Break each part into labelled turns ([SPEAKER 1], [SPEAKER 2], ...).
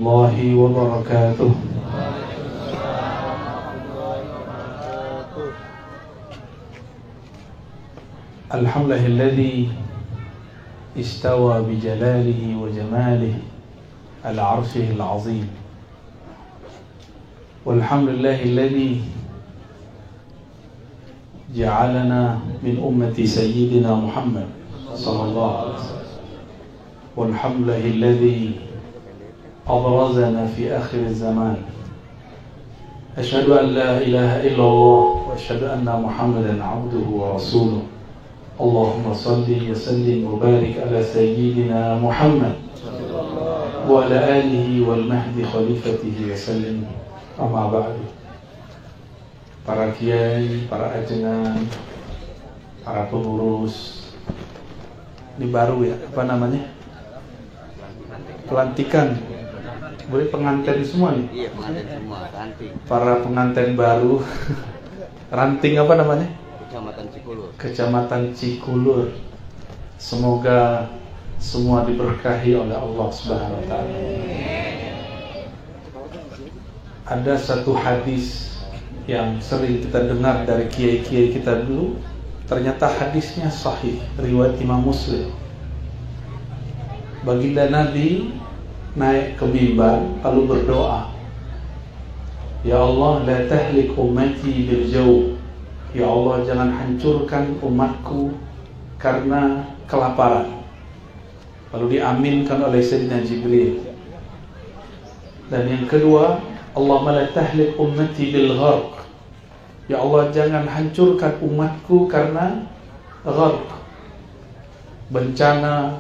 [SPEAKER 1] الله وبركاته. الحمد لله الذي استوى بجلاله وجماله على عرشه العظيم، والحمد لله الذي جعلنا من أمة سيدنا محمد صلى الله عليه وسلم، والحمد لله الذي أبرزنا في آخر الزمان. أشهد أن لا إله إلا الله وأشهد أن محمدا عبده ورسوله. اللهم صل وسلم وبارك على سيدنا محمد وعلى آله والمهدي خليفته وسلم. أما بعد. Para kiai, para ajengan, para pengurus, ini baru ya, apa namanya? Pelantikan. Boleh pengantin semua nih?
[SPEAKER 2] Iya, pengantin semua, ranting.
[SPEAKER 1] Para pengantin baru. Ranting apa namanya?
[SPEAKER 2] Kecamatan Cikulur.
[SPEAKER 1] Kecamatan Cikulur. Semoga semua diberkahi oleh Allah Subhanahu wa taala. Ada satu hadis yang sering kita dengar dari kiai-kiai kita dulu, ternyata hadisnya sahih, riwayat Imam Muslim. Baginda Nabi naik ke mimbar lalu berdoa, Ya Allah, la tahlik ummati bil jauh. Ya Allah, jangan hancurkan umatku karena kelaparan. Lalu diaminkan oleh Sayyidina Jibril. Dan yang kedua, Allahumma la tahlik ummati bil gharq. Ya Allah, jangan hancurkan umatku karena gharq, bencana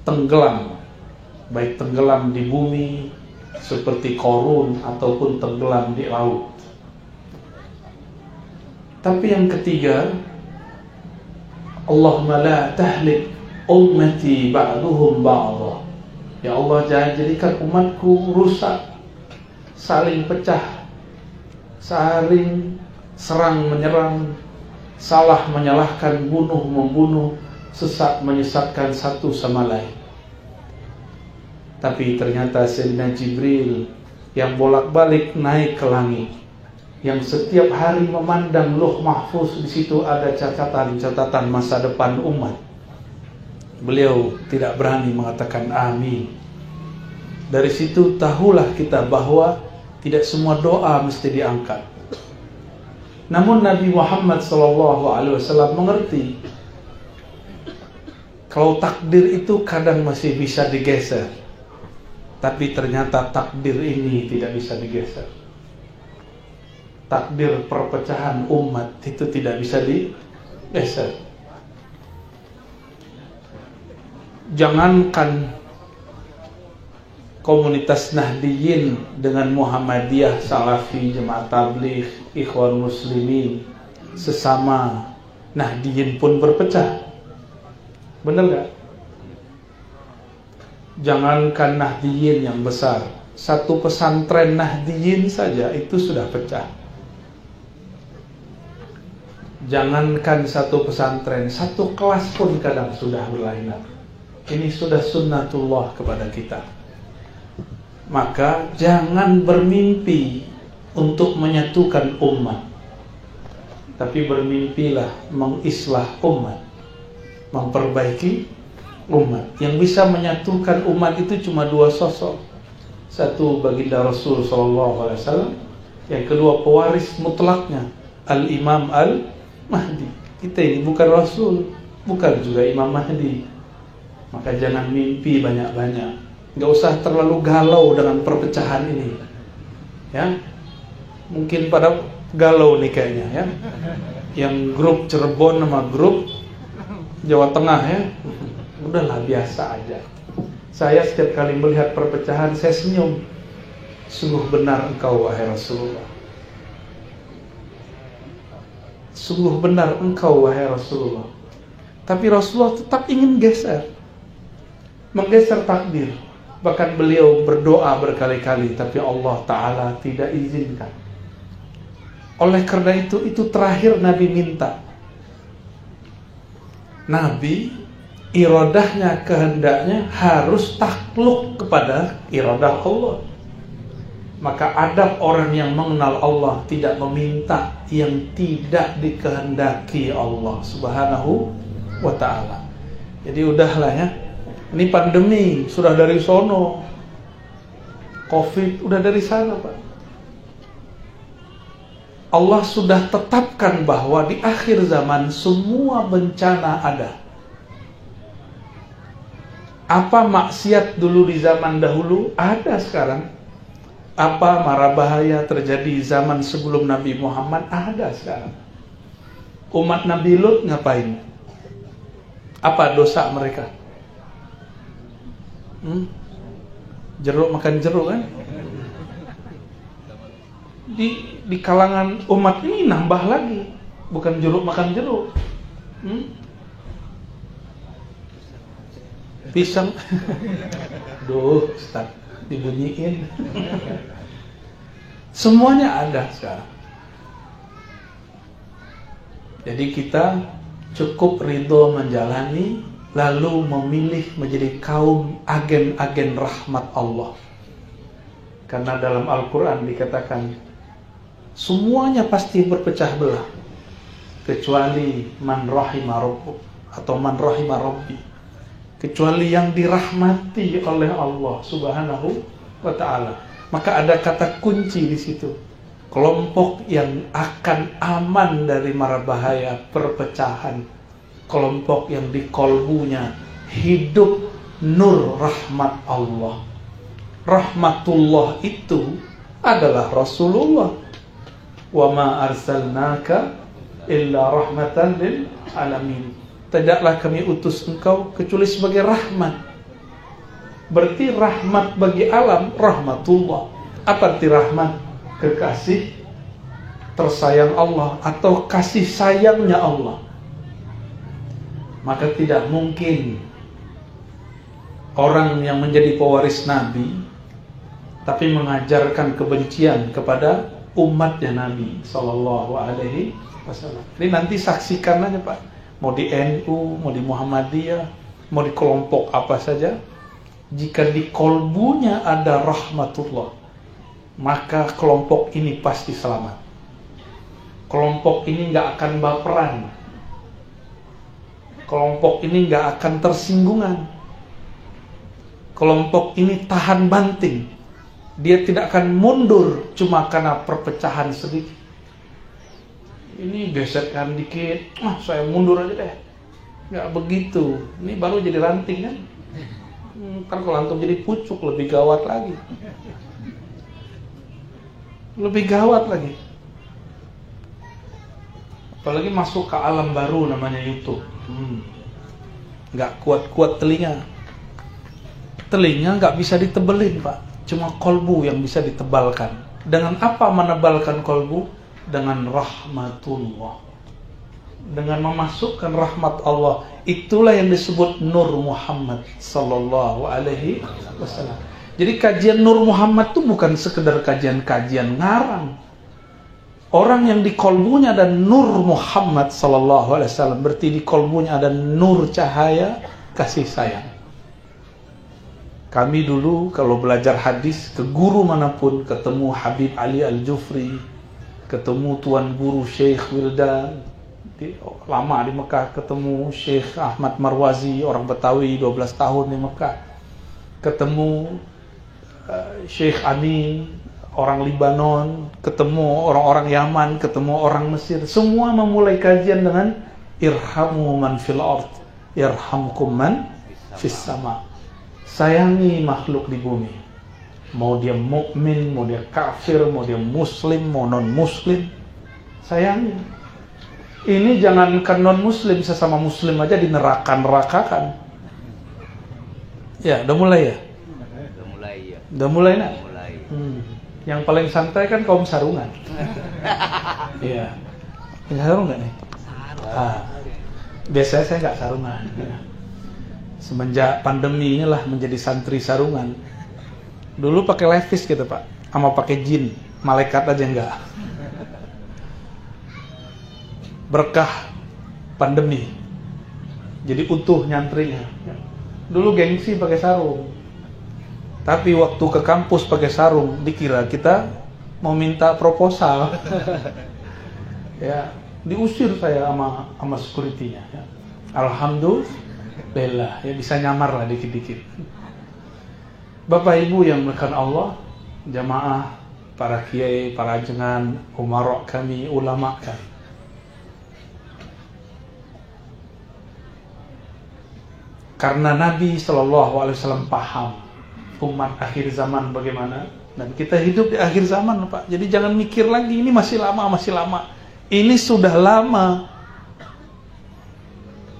[SPEAKER 1] tenggelam, baik tenggelam di bumi seperti Qarun ataupun tenggelam di laut. Tapi yang ketiga, Allahumma la tahlik ummati ba'duhum ba'dha. Ya Allah, jangan jadikan umatku rusak, saling pecah, saling serang menyerang, salah menyalahkan, bunuh membunuh, sesat menyesatkan satu sama lain. Tapi ternyata Sayyidina Jibril yang bolak-balik naik ke langit, yang setiap hari memandang Lauh Mahfuz, di situ ada catatan-catatan masa depan umat. Beliau tidak berani mengatakan amin. Dari situ tahulah kita bahwa tidak semua doa mesti diangkat. Namun Nabi Muhammad SAW mengerti kalau takdir itu kadang masih bisa digeser, tapi ternyata takdir ini tidak bisa digeser. Takdir perpecahan umat itu tidak bisa digeser. Jangankan komunitas Nahdiyin dengan Muhammadiyah, Salafi, Jemaat Tabligh, Ikhwan Muslimin, sesama Nahdiyin pun berpecah. Benar gak? Jangankan Nahdiyin yang besar, satu pesantren Nahdiyin saja itu sudah pecah. Jangankan satu pesantren, satu kelas pun kadang sudah berlainan. Ini sudah sunnatullah kepada kita. Maka jangan bermimpi untuk menyatukan umat, tapi bermimpilah mengislah umat, memperbaiki umat. Yang bisa menyatukan umat itu cuma dua sosok. Satu baginda Rasul SAW, yang kedua pewaris mutlaknya Al-Imam Al-Mahdi. Kita ini bukan Rasul, bukan juga Imam Mahdi. Maka jangan mimpi banyak-banyak. Gak usah terlalu galau dengan perpecahan ini, ya. Mungkin pada galau nih kayaknya, ya. Yang grup Cirebon sama grup Jawa Tengah, ya. Udahlah, biasa aja. Saya setiap kali melihat perpecahan saya senyum. Sungguh benar engkau wahai Rasulullah. Sungguh benar engkau wahai Rasulullah. Tapi Rasulullah tetap ingin menggeser takdir. Bahkan beliau berdoa berkali-kali, tapi Allah Ta'ala tidak izinkan. Oleh karena itu terakhir Nabi minta. Nabi iradahnya, kehendaknya harus takluk kepada iradah Allah. Maka adab orang yang mengenal Allah tidak meminta yang tidak dikehendaki Allah Subhanahu wa ta'ala. Jadi udahlah ya, ini pandemi sudah dari sono, Covid udah dari sana Pak. Allah sudah tetapkan bahwa di akhir zaman semua bencana ada. Apa maksiat dulu di zaman dahulu ada sekarang. Apa mara bahaya terjadi zaman sebelum Nabi Muhammad ada sekarang. Umat Nabi Lut ngapain? Apa dosa mereka? Jeruk makan jeruk kan? Di kalangan umat ini nambah lagi, bukan jeruk makan jeruk. Pisang. Duh, Ustaz, dibunyiin. Semuanya ada sekarang. Jadi kita cukup ridho menjalani, lalu memilih menjadi kaum agen-agen rahmat Allah. Karena dalam Al-Quran dikatakan semuanya pasti berpecah belah kecuali man rahima rabbuk atau man rahima rabbi, kecuali yang dirahmati oleh Allah Subhanahu wa ta'ala. Maka ada kata kunci di situ, kelompok yang akan aman dari mara bahaya perpecahan, kelompok yang di kolbunya hidup nur rahmat Allah. Rahmatullah itu adalah Rasulullah. Wa ma arsalnaka illa rahmatan lil alamin. Tidaklah kami utus engkau kecuali sebagai rahmat. Berarti rahmat bagi alam, rahmatullah. Apa arti rahmat? Kekasih tersayang Allah atau kasih sayangnya Allah. Maka tidak mungkin orang yang menjadi pewaris Nabi tapi mengajarkan kebencian kepada umatnya Nabi Sallallahu Alaihi Wasallam. Ini nanti saksikan aja Pak, mau di NU, mau di Muhammadiyah, mau di kelompok apa saja, jika di kolbunya ada rahmatullah, maka kelompok ini pasti selamat. Kelompok ini gak akan baperan, kelompok ini gak akan tersinggungan, kelompok ini tahan banting. Dia tidak akan mundur cuma karena perpecahan sedikit. Ini geserkan dikit, saya mundur aja deh. Gak begitu. Ini baru jadi ranting kan. Kan kalau antum jadi pucuk lebih gawat lagi. Lebih gawat lagi. Apalagi masuk ke alam baru namanya YouTube. Gak kuat-kuat telinga. Telinga gak bisa ditebelin Pak, cuma kolbu yang bisa ditebalkan. Dengan apa menebalkan kolbu? Dengan rahmatullah, dengan memasukkan rahmat Allah. Itulah yang disebut Nur Muhammad Sallallahu Alaihi Wasallam. Jadi kajian Nur Muhammad itu bukan sekedar kajian-kajian ngarang. Orang yang di kolbunya ada Nur Muhammad Sallallahu Alaihi Wasallam, berarti di kolbunya ada nur cahaya kasih sayang. Kami dulu kalau belajar hadis ke guru manapun, ketemu Habib Ali Al-Jufri, ketemu Tuan Guru Syekh Wildan, lama di Mekah, ketemu Syekh Ahmad Marwazi, orang Betawi 12 tahun di Mekah, ketemu Syekh Amin, orang Libanon, ketemu orang-orang Yaman, ketemu orang Mesir. Semua memulai kajian dengan irhamu man fil ard yarhamkum man fis sama. Sayangi makhluk di bumi, mau dia mukmin, mau dia kafir, mau dia muslim, mau non muslim, sayangi. Ini jangankan non muslim, sesama muslim aja dineraka-nerakakan. Ya, udah mulai ya?
[SPEAKER 2] Udah mulai ya.
[SPEAKER 1] Udah mulai nak?
[SPEAKER 2] Mulai.
[SPEAKER 1] Yang paling santai kan kaum sarungan. Iya. Punya sarung nggak nih? Biasanya saya nggak sarungan. Semenjak pandemi inilah menjadi santri sarungan. Dulu pakai levis gitu Pak, sama pakai jin, malaikat aja enggak. Berkah pandemi, jadi utuh nyantrinya. Dulu gengsi pakai sarung, tapi waktu ke kampus pakai sarung dikira kita mau minta proposal. Ya, diusir saya sama security-nya. Ya. Alhamdulillah, ya bisa nyamar lah dikit-dikit. Bapak Ibu yang dimuliakan Allah, jamaah, para kiai, para ajengan, umarok kami, ulama kami. Karena Nabi SAW paham umat akhir zaman bagaimana, dan kita hidup di akhir zaman, Pak. Jadi jangan mikir lagi ini masih lama, masih lama. Ini sudah lama.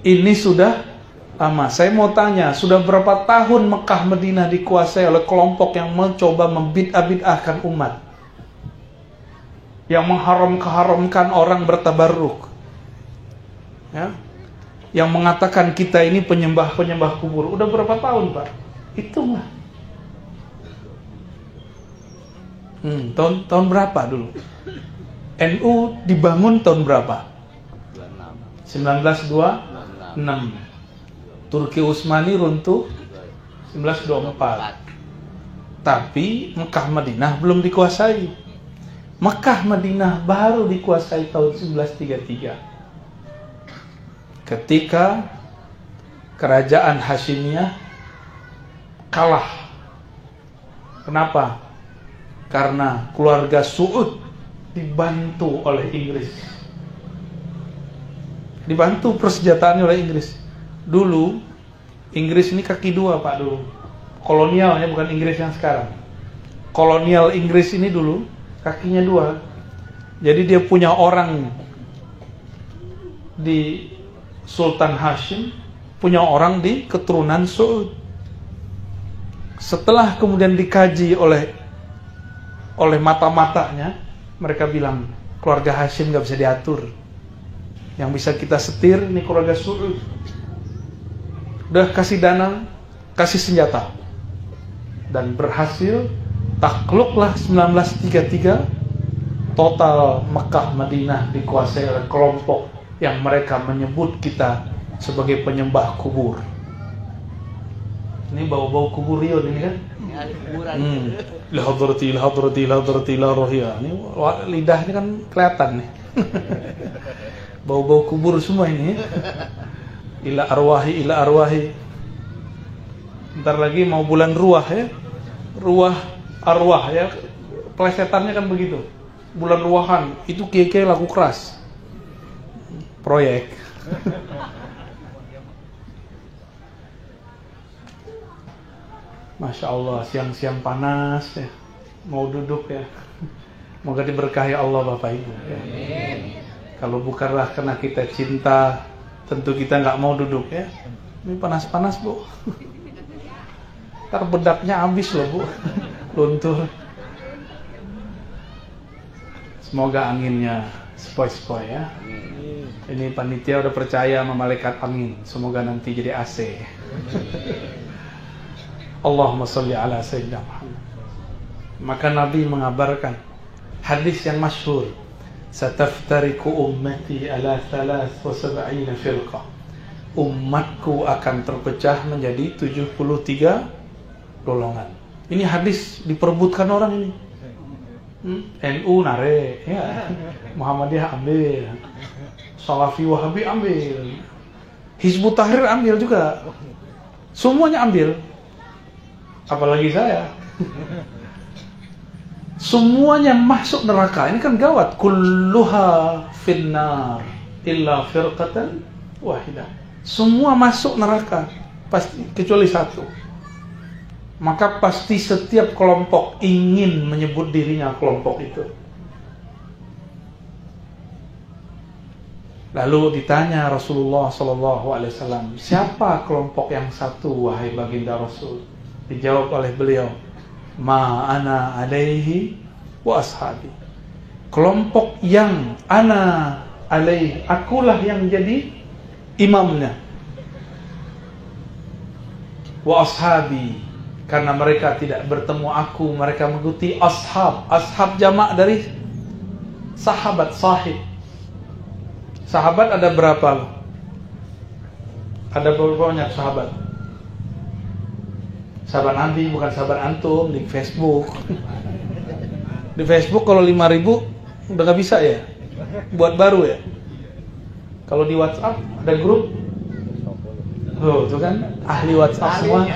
[SPEAKER 1] Ini sudah lama. Saya mau tanya, sudah berapa tahun Mekah Madinah dikuasai oleh kelompok yang mencoba membid'ah-bid'ahkan umat, yang mengharamkan orang bertabarruk, ya, yang mengatakan kita ini penyembah kubur. Udah berapa tahun, Pak? Hitunglah. Tahun berapa dulu? NU dibangun tahun berapa? 1926. Turki Utsmani runtuh 1924. Tapi Mekah Madinah belum dikuasai. Mekah Madinah baru dikuasai tahun 1933. Ketika kerajaan Hasyimiyah kalah. Kenapa? Karena keluarga Saud dibantu oleh Inggris. Dibantu persenjataannya oleh Inggris. Dulu Inggris ini kaki dua, Pak, dulu. Kolonialnya bukan Inggris yang sekarang. Kolonial Inggris ini dulu kakinya dua. Jadi dia punya orang di Sultan Hashim, punya orang di keturunan Saud. Setelah kemudian dikaji oleh mata-matanya, mereka bilang keluarga Hashim gak bisa diatur. Yang bisa kita setir ini keluarga Saud. Udah kasih dana, kasih senjata, dan berhasil takluklah 1933. Total Mekah Madinah dikuasai oleh kelompok yang mereka menyebut kita sebagai penyembah kubur. Ini bau-bau kubur Rio ini kan? La hadrati la hadrati la hadrati la rohia. Ini lidahnya kan kelihatan nih. Bau-bau kubur semua ini. Ila arwahi ila arwahi. Bentar lagi mau bulan ruah ya. Ruah arwah ya. Plesetannya kan begitu. Bulan ruahan itu kiai-kiai laku keras. Proyek. Masya Allah, siang-siang panas ya. Mau duduk ya. Moga diberkahi Allah Bapak Ibu ya. Kalau bukanlah karena kita cinta, tentu kita nggak mau duduk ya. Ini panas-panas, Bu. Ntar bedaknya habis loh, Bu. Luntur. Semoga anginnya sepoi-sepoi ya. Ini panitia udah percaya sama malaikat angin. Semoga nanti jadi AC. Allahumma sholli ala sayyidina Muhammad. Maka Nabi mengabarkan hadis yang masyhur, sataftariku ummati ala 73 firqah. Umatku akan terpecah menjadi 73 golongan. Ini hadis diperebutkan orang ini. NU nare ya. Muhammadiyah ambil. Salafi Wahabi ambil. Hizbut Tahrir ambil juga. Semuanya ambil. Apalagi saya. Semuanya masuk neraka. Ini kan gawat. Kulluha finnar illa firqatan wahidah. Semua masuk neraka pasti kecuali satu. Maka pasti setiap kelompok ingin menyebut dirinya kelompok itu. Lalu ditanya Rasulullah SAW, siapa kelompok yang satu wahai baginda Rasul? Dijawab oleh beliau, ma ana alaihi wa ashabi. Kelompok yang ana alaihi, akulah yang jadi imamnya. Wa ashabi, karena mereka tidak bertemu aku, mereka mengikuti ashab. Ashab jamak dari sahabat, sahib. Sahabat ada berapa? Ada beberapa banyak sahabat. Sahabat Nabi bukan sahabat antum di Facebook. Di Facebook kalau 5.000 udah gak bisa ya, buat baru ya. Kalau di WhatsApp ada grup, tuh kan ahli WhatsApp semua.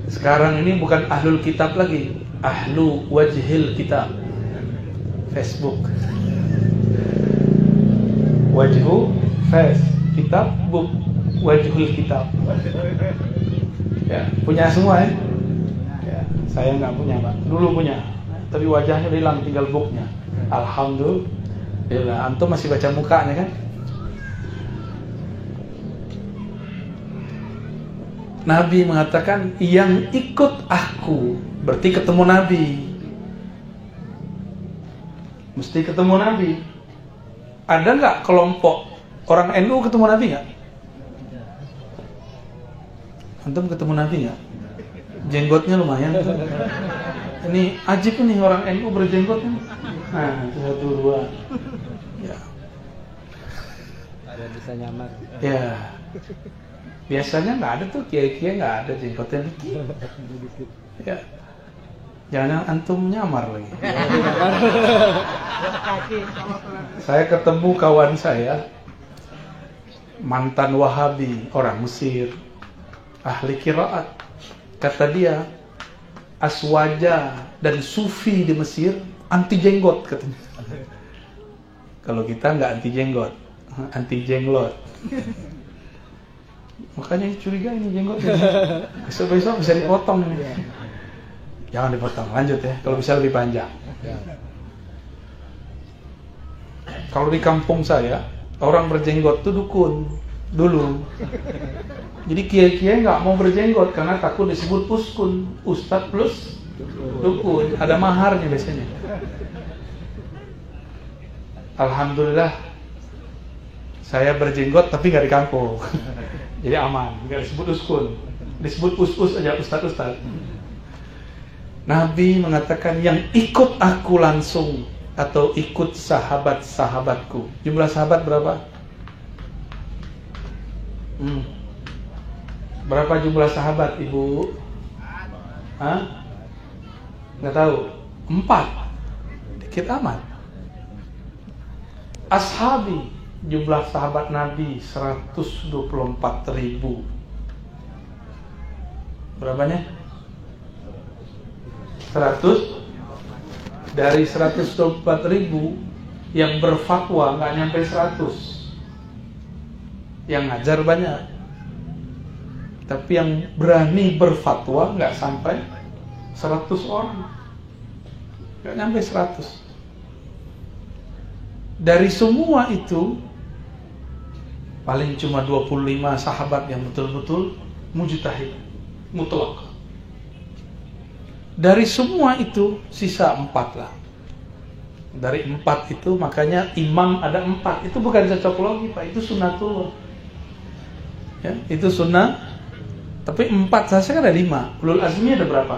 [SPEAKER 1] Sekarang ini bukan ahlul kitab lagi, ahlu wajhil kitab. Facebook, wajhu face, kitab book, wajhul kitab. Ya, punya semua ya. Ya, saya nggak punya Pak, dulu punya, tapi wajahnya udah hilang, tinggal booknya. Alhamdulillah, antum masih baca mukanya kan? Nabi mengatakan yang ikut aku, berarti ketemu Nabi. Mesti ketemu Nabi. Ada nggak kelompok orang NU ketemu Nabi nggak? Antum ketemu Nabi nggak? Jenggotnya lumayan. Ini ajib nih orang NU berjenggot nih. Nah, 1, 2. Ya.
[SPEAKER 3] Ada bisa nyamar.
[SPEAKER 1] Ya. Biasanya nggak ada tuh, kiai-kiai nggak ada jenggotnya. Ya. Jangan antum nyamar lagi. Saya ketemu kawan saya, mantan Wahabi, orang Mesir, ahli qiraat. Kata dia, aswaja dan sufi di Mesir anti jenggot katanya. Kalau kita nggak anti jenggot, anti jenglot. Makanya curiga ini jenggotnya. Besok-besok bisa dipotong nih. Jangan dipotong, lanjut ya. Kalau bisa lebih panjang. Kalau di kampung saya, orang berjenggot itu dukun dulu. Jadi kiai-kiai nggak mau berjenggot karena takut disebut uskun, ustadz plus dukun. Ada maharnya biasanya. Alhamdulillah, saya berjenggot tapi nggak di kampung. Jadi aman, nggak disebut uskun, disebut us-us aja, ustadz. Nabi mengatakan yang ikut aku langsung atau ikut sahabat-sahabatku. Jumlah sahabat berapa? Berapa jumlah sahabat, Ibu? Hah? Nggak tahu. 4. Dikit amat. Ashabi, jumlah sahabat Nabi 124.000. Berapanya? 100. Dari 124.000 yang berfatwa nggak nyampe 100. Yang ngajar banyak, tapi yang berani berfatwa nggak sampai 100 orang, nggak nyampe 100. Dari semua itu paling cuma 25 sahabat yang betul-betul mujtahid mutlak. Dari semua itu sisa 4 lah. Dari 4 itu makanya imam ada 4. Itu bukan cocok logi Pak, itu sunnatullah. Ya, itu sunnah. Tapi 4 saja kan ada 5. Ulul azmi ada berapa?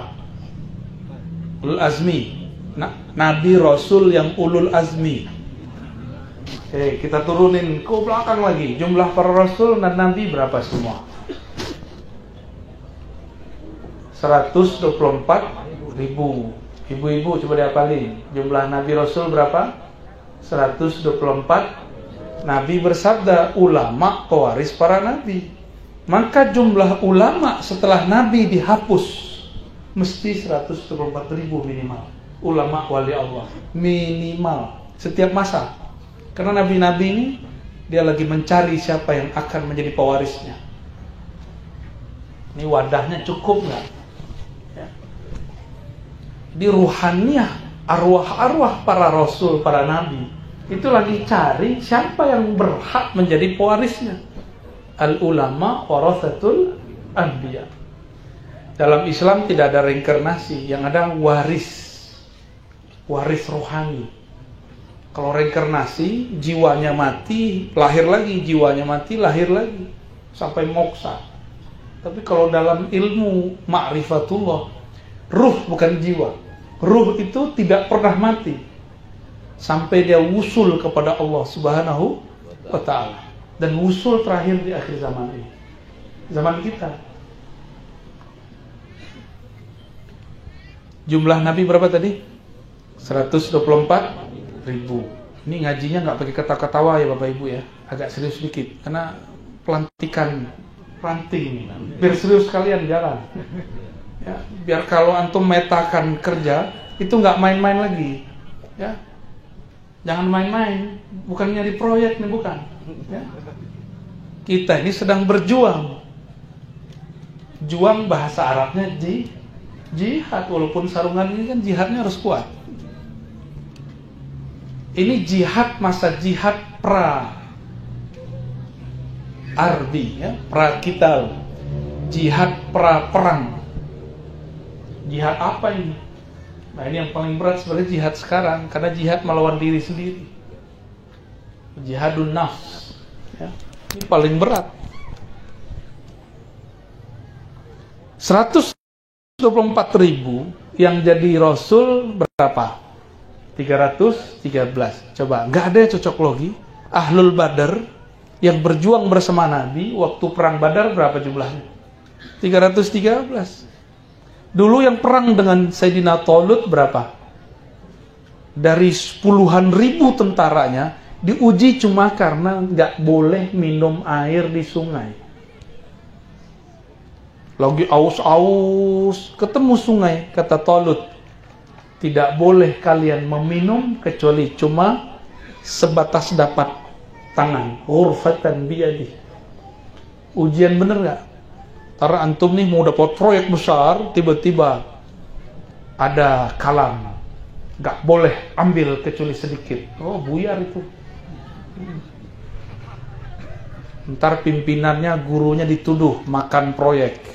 [SPEAKER 1] Ulul azmi. Nabi Rasul yang ulul azmi. Oke, kita turunin ke belakang lagi. Jumlah para Rasul dan Nabi berapa semua? 124.000. Ibu-ibu coba dihafalin. Jumlah Nabi Rasul berapa? 124. Nabi bersabda, ulama pewaris para nabi. Maka jumlah ulama setelah Nabi dihapus mesti 124.000 minimal. Ulama wali Allah minimal setiap masa. Karena nabi-nabi ini dia lagi mencari siapa yang akan menjadi pewarisnya. Ini wadahnya cukup nggak? Ya. Di ruhaniyah, arwah-arwah para rasul, para nabi itu lagi cari siapa yang berhak menjadi pewarisnya. Al ulama warathatul anbiya. Dalam Islam tidak ada reinkarnasi, yang ada waris rohani. Kalau reinkarnasi, jiwanya mati, lahir lagi, jiwanya mati, lahir lagi, sampai moksa. Tapi kalau dalam ilmu ma'rifatullah, ruh bukan jiwa. Ruh itu tidak pernah mati sampai dia wusul kepada Allah Subhanahu wa ta'ala. dan wusul terakhir di akhir zaman ini, zaman kita. Jumlah Nabi berapa tadi? 124.000. Ini ngajinya nggak pakai kata-katawa ya Bapak Ibu ya, agak serius sedikit karena ranting, biar serius kalian jalan. Ya, biar kalau antum metakan kerja itu nggak main-main lagi, ya. Jangan main-main, bukan nyari proyek nih, bukan. Ya. Kita ini sedang berjuang. Juang bahasa Arabnya jihad, walaupun sarungan ini kan jihadnya harus kuat. Ini jihad masa jihad arbi, ya, pra-kital, jihad pra-perang. Jihad apa ini? Nah ini yang paling berat sebenarnya jihad sekarang, karena jihad melawan diri sendiri. Jihadun nafs, ya. Ini paling berat. 124.000 yang jadi Rasul berapa? 313. Coba, nggak ada yang cocok logi. Ahlul Badar yang berjuang bersama Nabi waktu perang Badar berapa jumlahnya? 313. Dulu yang perang dengan Sayyidina Talut berapa? Dari puluhan ribu tentaranya diuji cuma karena nggak boleh minum air di sungai. Lagi aus-aus ketemu sungai, kata Talut, tidak boleh kalian meminum kecuali cuma sebatas dapat tangan, ghurfatan biyadi. Ujian bener nggak? Karena antum nih mau dapat proyek besar, tiba-tiba ada kalam, nggak boleh ambil kecuali sedikit. Oh, buyar itu. Ntar pimpinannya, gurunya dituduh makan proyek.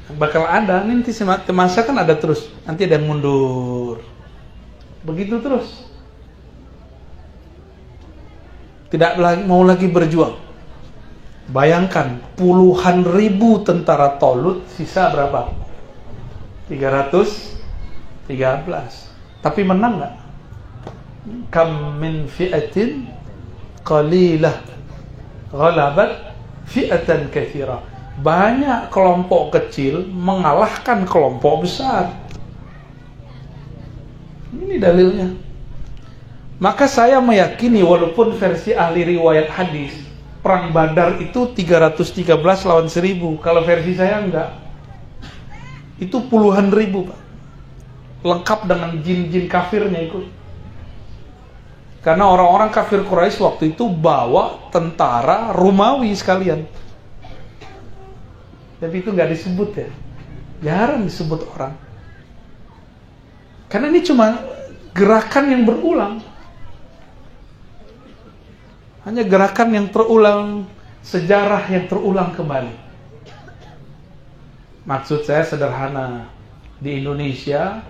[SPEAKER 1] Bakal ada, nanti masa kan ada terus. Nanti ada yang mundur. Begitu terus. Tidak mau lagi berjuang. Bayangkan, puluhan ribu tentara Talut, sisa berapa? 313. Tapi menang nggak? Kam min fi'atin qalilah ghalabat fi'atan katsira. Banyak kelompok kecil mengalahkan kelompok besar. Ini dalilnya. Maka saya meyakini walaupun versi ahli riwayat hadis perang Badar itu 313 lawan 1000. Kalau versi saya enggak. Itu puluhan ribu, Pak. Lengkap dengan jin-jin kafirnya ikut. Karena orang-orang kafir Quraisy waktu itu bawa tentara Romawi sekalian. Tapi itu enggak disebut ya. Jarang disebut orang. Karena ini cuma gerakan yang berulang. Hanya gerakan yang terulang, sejarah yang terulang kembali. Maksud saya sederhana. Di Indonesia,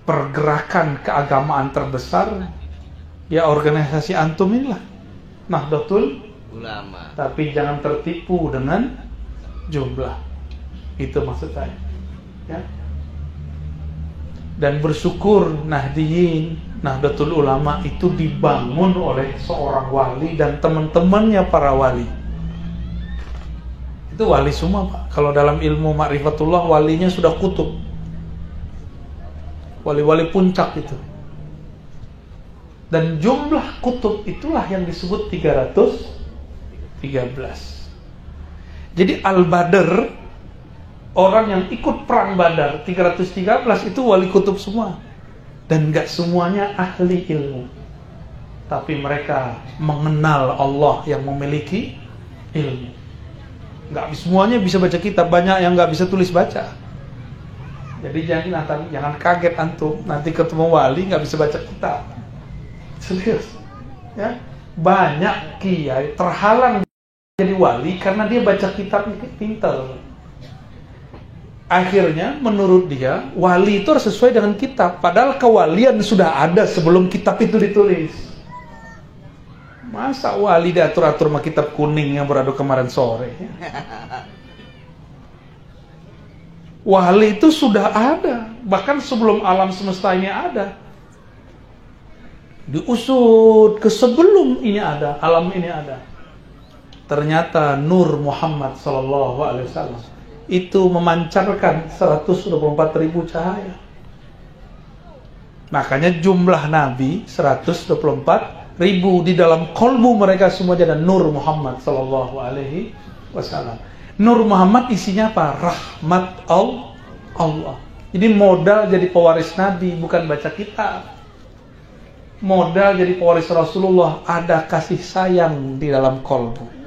[SPEAKER 1] pergerakan keagamaan terbesar, ya organisasi antum inilah, Nahdlatul
[SPEAKER 2] Ulama.
[SPEAKER 1] Tapi jangan tertipu dengan jumlah. Itu maksud saya. Ya. Dan bersyukur Nahdlatul Ulama itu dibangun oleh seorang wali dan teman-temannya para wali. Itu wali semua, Pak. Kalau dalam ilmu ma'rifatullah, walinya sudah kutub. Wali-wali puncak itu. Dan jumlah kutub itulah yang disebut 313. Jadi Al-Badr, orang yang ikut perang Badar 313 itu wali kutub semua. Dan gak semuanya ahli ilmu, tapi mereka mengenal Allah yang memiliki ilmu. Gak semuanya bisa baca kitab, banyak yang gak bisa tulis baca. Jadi jangan kaget antum nanti ketemu wali gak bisa baca kitab. Serius ya? Banyak kiai terhalang jadi wali karena dia baca kitab pintar. Akhirnya menurut dia wali itu harus sesuai dengan kitab. Padahal kewalian sudah ada sebelum kitab itu ditulis. Masa wali diatur-atur sama kitab kuning yang beradu kemarin sore? Wali itu sudah ada, bahkan sebelum alam semesta ini ada. Diusut ke sebelum ini ada, alam ini ada. Ternyata Nur Muhammad sallallahu alaihi wasallam itu memancarkan 124.000 cahaya. Makanya jumlah Nabi 124.000, di dalam kolbu mereka semua ada Nur Muhammad sallallahu alaihi wasallam. Nur Muhammad isinya apa? Rahmat Allah. Jadi modal jadi pewaris Nabi bukan baca kitab. Modal jadi pewaris Rasulullah ada kasih sayang di dalam kolbu.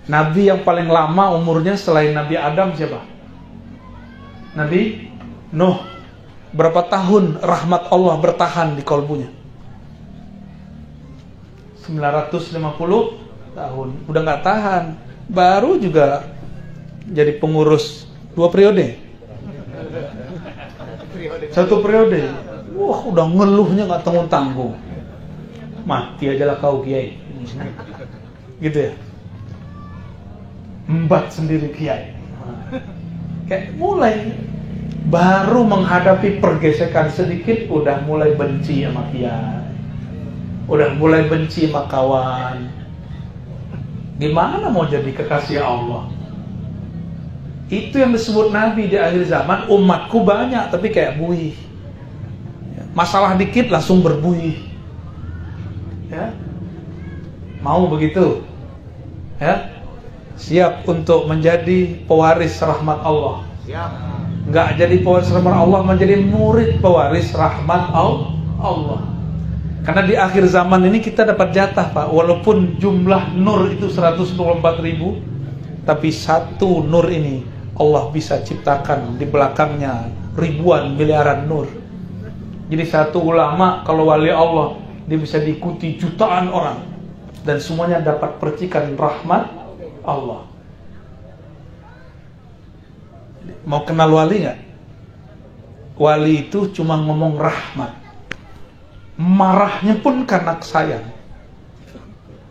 [SPEAKER 1] Nabi yang paling lama umurnya selain Nabi Adam siapa? Nabi Nuh. Berapa tahun rahmat Allah bertahan di kolbunya? 950 tahun. Udah gak tahan. Baru juga jadi pengurus 2 periode. 1 periode. Wah, udah ngeluhnya gak tanggung-tanggung. Mati aja lah kau kiai. Gitu ya. Embat sendiri kiai. Kayak mulai baru menghadapi pergesekan sedikit udah mulai benci sama kiai. Udah mulai benci sama kawan. Gimana mau jadi kekasih Allah? Itu yang disebut Nabi di akhir zaman. Umatku banyak tapi kayak buih. Masalah dikit langsung berbuih. Ya. Mau begitu? Ya. Siap untuk menjadi pewaris rahmat Allah.
[SPEAKER 2] Siap.
[SPEAKER 1] Nggak jadi pewaris rahmat Allah, menjadi murid pewaris rahmat Allah. Karena di akhir zaman ini kita dapat jatah, Pak. Walaupun jumlah nur itu 124.000, tapi satu nur ini Allah bisa ciptakan di belakangnya ribuan miliaran nur. Jadi satu ulama kalau wali Allah, dia bisa diikuti jutaan orang dan semuanya dapat percikan rahmat Allah. Mau kenal wali nggak? Wali itu cuma ngomong rahmat. Marahnya pun karena sayang.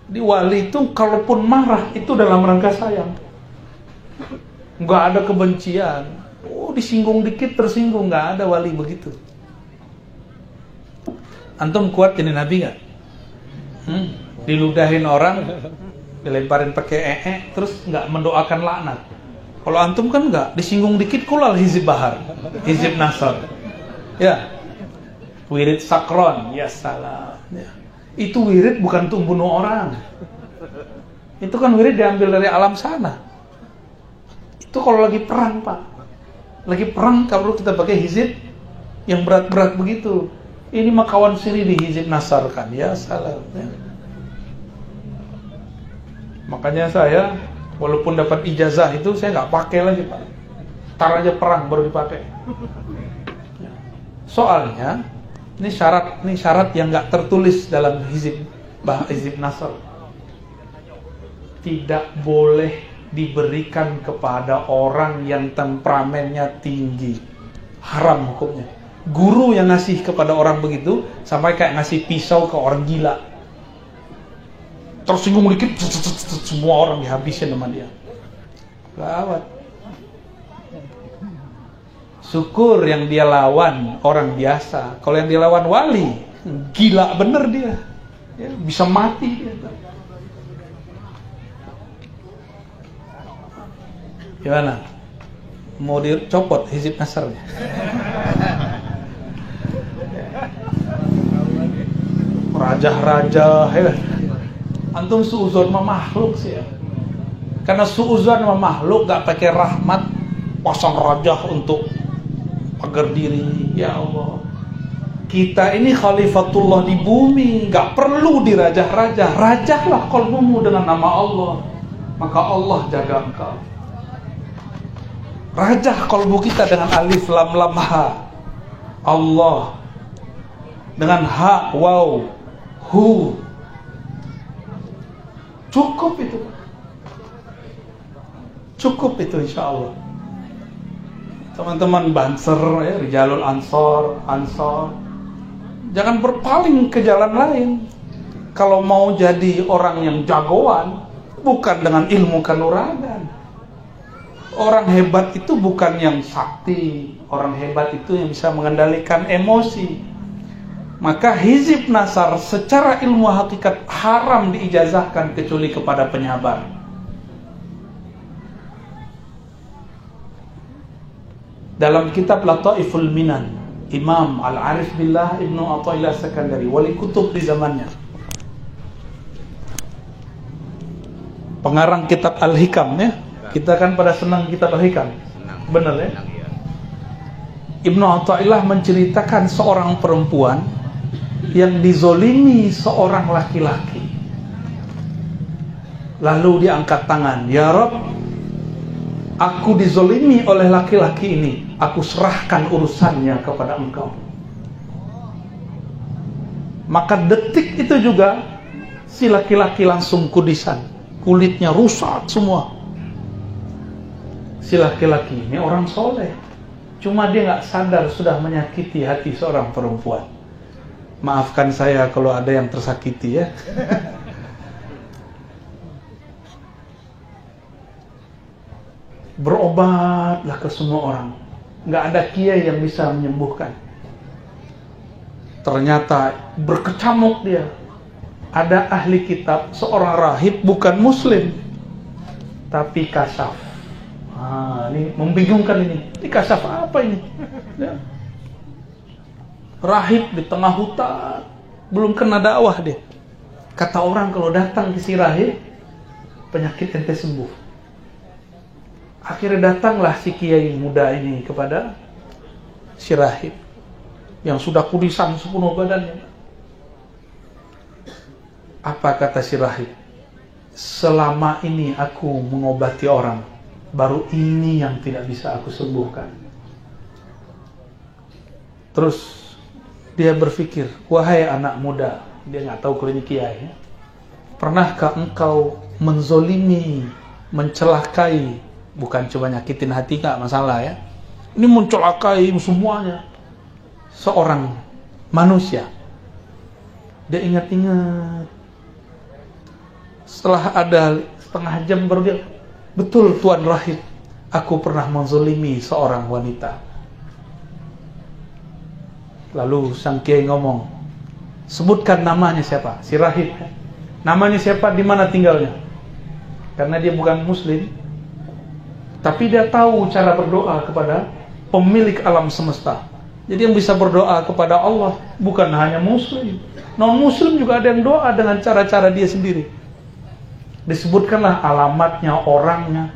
[SPEAKER 1] Di wali itu kalaupun marah itu dalam rangka sayang. Nggak ada kebencian. Oh, disinggung dikit tersinggung, nggak ada wali begitu. Antum kuat jadi nabi nggak? Diludahin orang, dilemparin pakai terus nggak mendoakan laknat. Kalau antum kan nggak, disinggung dikit kulal hizib bahar, hizib nasar. Ya, wirid sakron, ya salam. Ya. Itu wirid bukan untuk bunuh orang. Itu kan wirid diambil dari alam sana. Itu kalau lagi perang, Pak. Lagi perang kalau kita pakai hizib yang berat-berat begitu. Ini mah kawan sini di hizib nasar kan, ya salam. Ya. Makanya saya walaupun dapat ijazah itu saya nggak pakai lagi, Pak. Tar aja perang baru dipakai. Soalnya ini syarat yang nggak tertulis dalam hizib nasr. Tidak boleh diberikan kepada orang yang temperamennya tinggi. Haram hukumnya. Guru yang ngasih kepada orang begitu sampai kayak ngasih pisau ke orang gila. Tersinggung dikit, semua orang dihabisin sama dia. Gawat. Syukur yang dia lawan orang biasa. Kalau yang dia lawan wali, gila bener dia. Ya, bisa mati dia. Gimana? Mau dicopot hizib nasarnya? Raja-raja, ya. Antum suuzon sama makhluk sih ya. Karena suuzon sama makhluk gak pakai rahmat, pasang raja untuk pagar diri. Ya Allah, kita ini khalifatullah di bumi, gak perlu dirajah-rajah. Rajahlah qalbumu dengan nama Allah, maka Allah jaga engkau. Rajah qalbu kita dengan alif lam lam ha, Allah, dengan ha waw hu. Cukup itu, cukup itu insya Allah. Teman-teman Banser ya, Rijalul Ansor, jangan berpaling ke jalan lain. Kalau mau jadi orang yang jagoan, bukan dengan ilmu kanuragan. Orang hebat itu bukan yang sakti. Orang hebat itu yang bisa mengendalikan emosi. Maka hizib nasar secara ilmu hakikat haram diijazahkan kecuali kepada penyabar. Dalam kitab Lataiful Minan, Imam Al-Arif Billah Ibnu Athaillah Sakandari, wali kutub di zamannya, pengarang kitab Al-Hikam ya. Kita kan pada senang kitab Al-Hikam. Benar ya? Ibnu Athaillah menceritakan seorang perempuan yang dizolimi seorang laki-laki. Lalu dia angkat tangan, "Ya Rabb, aku dizolimi oleh laki-laki ini. Aku serahkan urusannya kepada Engkau." Maka detik itu juga si laki-laki langsung kudisan, kulitnya rusak semua. Si laki-laki ini orang soleh, cuma dia nggak sadar sudah menyakiti hati seorang perempuan. Maafkan saya kalau ada yang tersakiti ya. Berobatlah ke semua orang, nggak ada kiai yang bisa menyembuhkan. Ternyata berkecamuk dia. Ada ahli kitab, seorang rahib bukan muslim, tapi kasaf. Ini membingungkan ini. Ini kasaf apa ini? Ya. Rahib di tengah hutan, belum kena dakwah dia. Kata orang kalau datang ke si rahib, penyakit ente sembuh. Akhirnya datanglah si kiai muda ini kepada si rahib yang sudah kudisan sepenuh badannya. Apa kata si rahib? Selama ini aku mengobati orang, baru ini yang tidak bisa aku sembuhkan. Terus dia berpikir, wahai anak muda, dia nggak tahu kalau ini kiai ya. Pernahkah engkau menzolimi, mencelakai, bukan cuma nyakitin hati nggak masalah ya, ini mencelakai semuanya, seorang manusia. Dia ingat-ingat. Setelah ada setengah jam baru dia, betul Tuan Rahib, aku pernah menzolimi seorang wanita. Lalu sang kiai ngomong, sebutkan namanya siapa? Si rahib. Namanya siapa, di mana tinggalnya? Karena dia bukan muslim, tapi dia tahu cara berdoa kepada pemilik alam semesta. Jadi yang bisa berdoa kepada Allah bukan hanya muslim, non muslim juga ada yang doa dengan cara-cara dia sendiri. Disebutkanlah alamatnya, orangnya.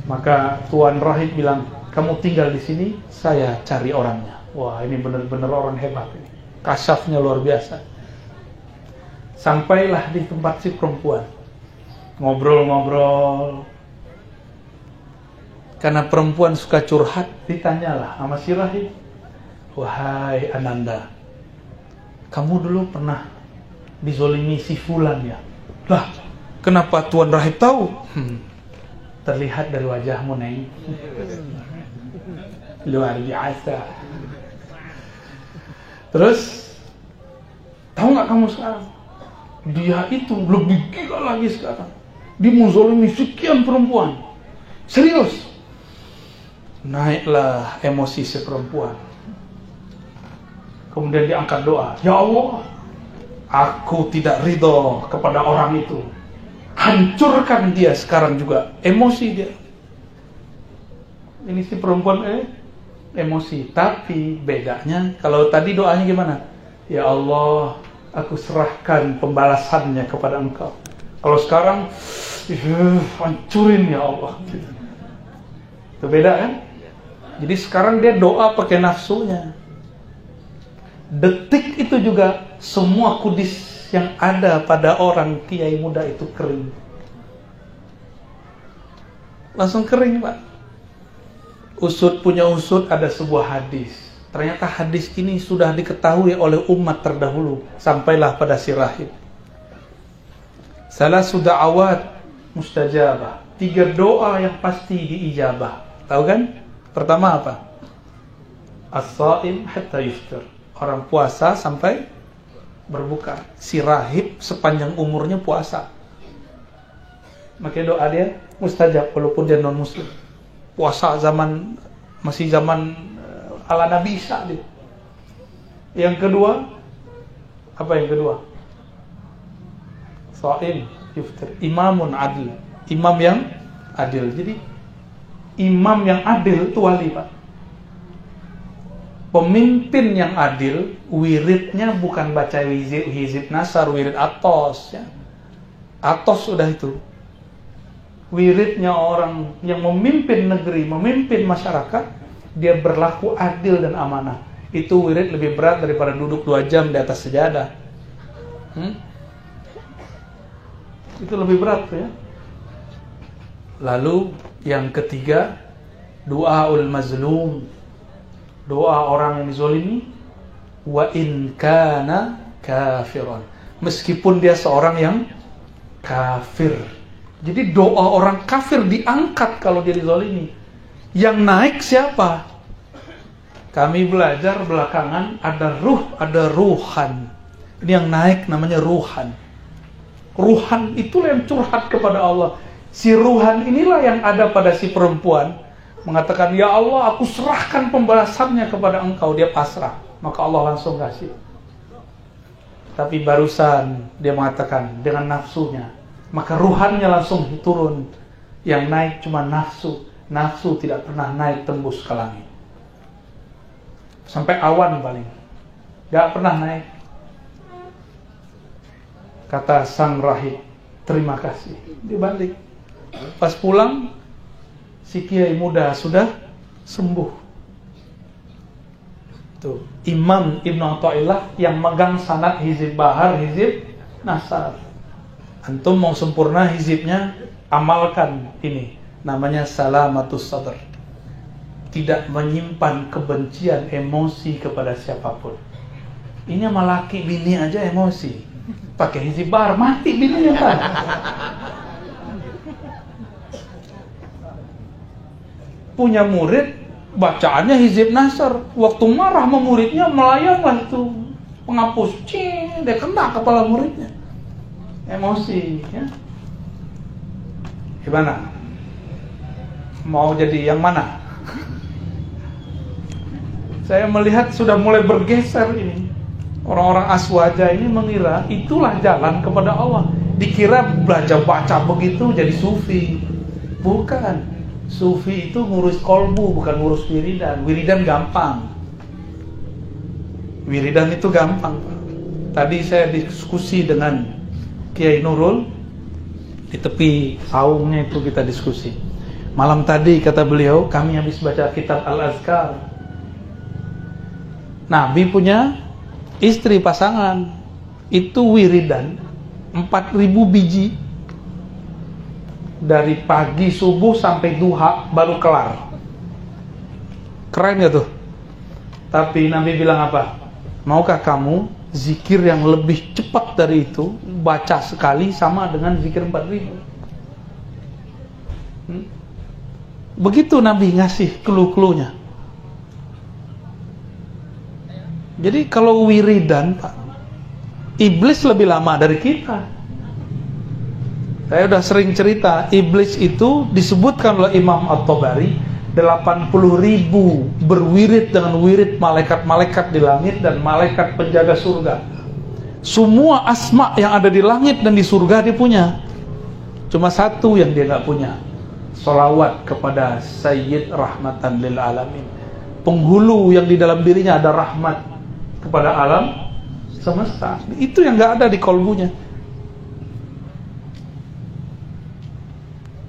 [SPEAKER 1] Maka Tuan Rahib bilang, kamu tinggal di sini, saya cari orangnya. Wah, ini benar-benar orang hebat ini. Kasyafnya luar biasa. Sampailah di tempat si perempuan. Ngobrol-ngobrol. Karena perempuan suka curhat, ditanyalah sama si rahib. Wahai Ananda, kamu dulu pernah dizolimi si fulan ya? Lah, kenapa Tuan Rahib tahu? Terlihat dari wajahmu, Neng. Luar biasa. Terus, tahu nggak kamu sekarang? Dia itu lebih gila lagi sekarang. Dia menzolimi sekian perempuan. Serius. Naiklah emosi si perempuan. Kemudian diangkat doa. Ya Allah, aku tidak ridho kepada orang itu. Hancurkan dia sekarang juga. Emosi dia. Ini si perempuan emosi. Tapi bedanya, kalau tadi doanya gimana? Ya Allah, aku serahkan pembalasannya kepada Engkau. Kalau sekarang, hancurin ya Allah. Itu beda kan? Jadi sekarang dia doa pakai nafsunya. Detik itu juga semua kudis yang ada pada orang kiai muda itu kering. Langsung kering, Pak. Usut punya usut, ada sebuah hadis. Ternyata hadis ini sudah diketahui oleh umat terdahulu. Sampailah pada si rahib. Salah sudah awat mustajabah. 3 doa yang pasti diijabah. Tahu kan? Pertama apa? As-saim hatta yuftir. Orang puasa sampai berbuka. Si rahib sepanjang umurnya puasa. Makanya doa dia mustajab walaupun dia non muslim. Puasa masih zaman ala Nabi Isa dia. Yang kedua, apa yang kedua? Shaim yuftir, imamun adil, imam yang adil. Jadi imam yang adil itu wali, Pak. Pemimpin yang adil, wiridnya bukan baca hizib nasar, wirid atos ya. Atos sudah itu. Wiridnya orang yang memimpin negeri, memimpin masyarakat, dia berlaku adil dan amanah. Itu wirid lebih berat daripada duduk 2 jam di atas sejadah. Itu lebih berat ya. Lalu yang ketiga, doaul mazlum, doa orang yang dizalimi, wa in kana kafiran, meskipun dia seorang yang kafir. Jadi doa orang kafir diangkat kalau dia dizalimi. Yang naik siapa? Kami belajar belakangan ada ruh, ada ruhan. Ini yang naik namanya ruhan. Ruhan itulah yang curhat kepada Allah. Si ruhan inilah yang ada pada si perempuan, mengatakan, ya Allah, aku serahkan pembalasannya kepada engkau. Dia pasrah, maka Allah langsung kasih. Tapi barusan dia mengatakan dengan nafsunya, maka ruhannya langsung turun. Yang naik cuma nafsu. Nafsu tidak pernah naik tembus ke langit. Sampai awan paling, gak pernah naik. Kata sang rahib, terima kasih. Dia balik. Pas pulang, si kiai muda sudah sembuh. Tuh, Imam Ibnu Athaillah yang megang sanad hizib bahar, hizib nasar. Antum mau sempurna hizibnya, amalkan ini. Namanya salamatus sadr. Tidak menyimpan kebencian, emosi kepada siapapun. Ini sama laki bini aja emosi. Pakai hizib bahar, mati bininya kan. Punya murid, bacaannya hizib nasar. Waktu marah sama muridnya, melayanglah itu penghapus. Dia kena kepala muridnya. Emosi ya. Gimana? Mau jadi yang mana? Saya melihat sudah mulai bergeser ini. Orang-orang aswaja ini mengira itulah jalan kepada Allah. Dikira belajar baca begitu jadi sufi. Bukan. Sufi itu ngurus kolbu, bukan ngurus wiridan. Wiridan gampang. Wiridan itu gampang. Tadi saya diskusi dengan Kiai Nurul di tepi saungnya itu kita diskusi. Malam tadi kata beliau, kami habis baca kitab Al-Azkar. Nabi punya istri pasangan, itu wiridan 4.000 biji dari pagi subuh sampai duha baru kelar. Keren gak tuh? Tapi Nabi bilang apa? Maukah kamu zikir yang lebih cepat dari itu, baca sekali sama dengan zikir 4.000? Begitu Nabi ngasih clue-cluenya. Jadi kalau wiridan, Pak, iblis lebih lama dari kita. Saya udah sering cerita, iblis itu disebutkan oleh Imam At-Tabari 80.000 berwirid dengan wirid malaikat-malaikat di langit dan malaikat penjaga surga. Semua asma yang ada di langit dan di surga dia punya. Cuma satu yang dia nggak punya, sholawat kepada Sayyid Rahmatan lil Alamin, penghulu yang di dalam dirinya ada rahmat kepada alam semesta. Itu yang nggak ada di kolbunya.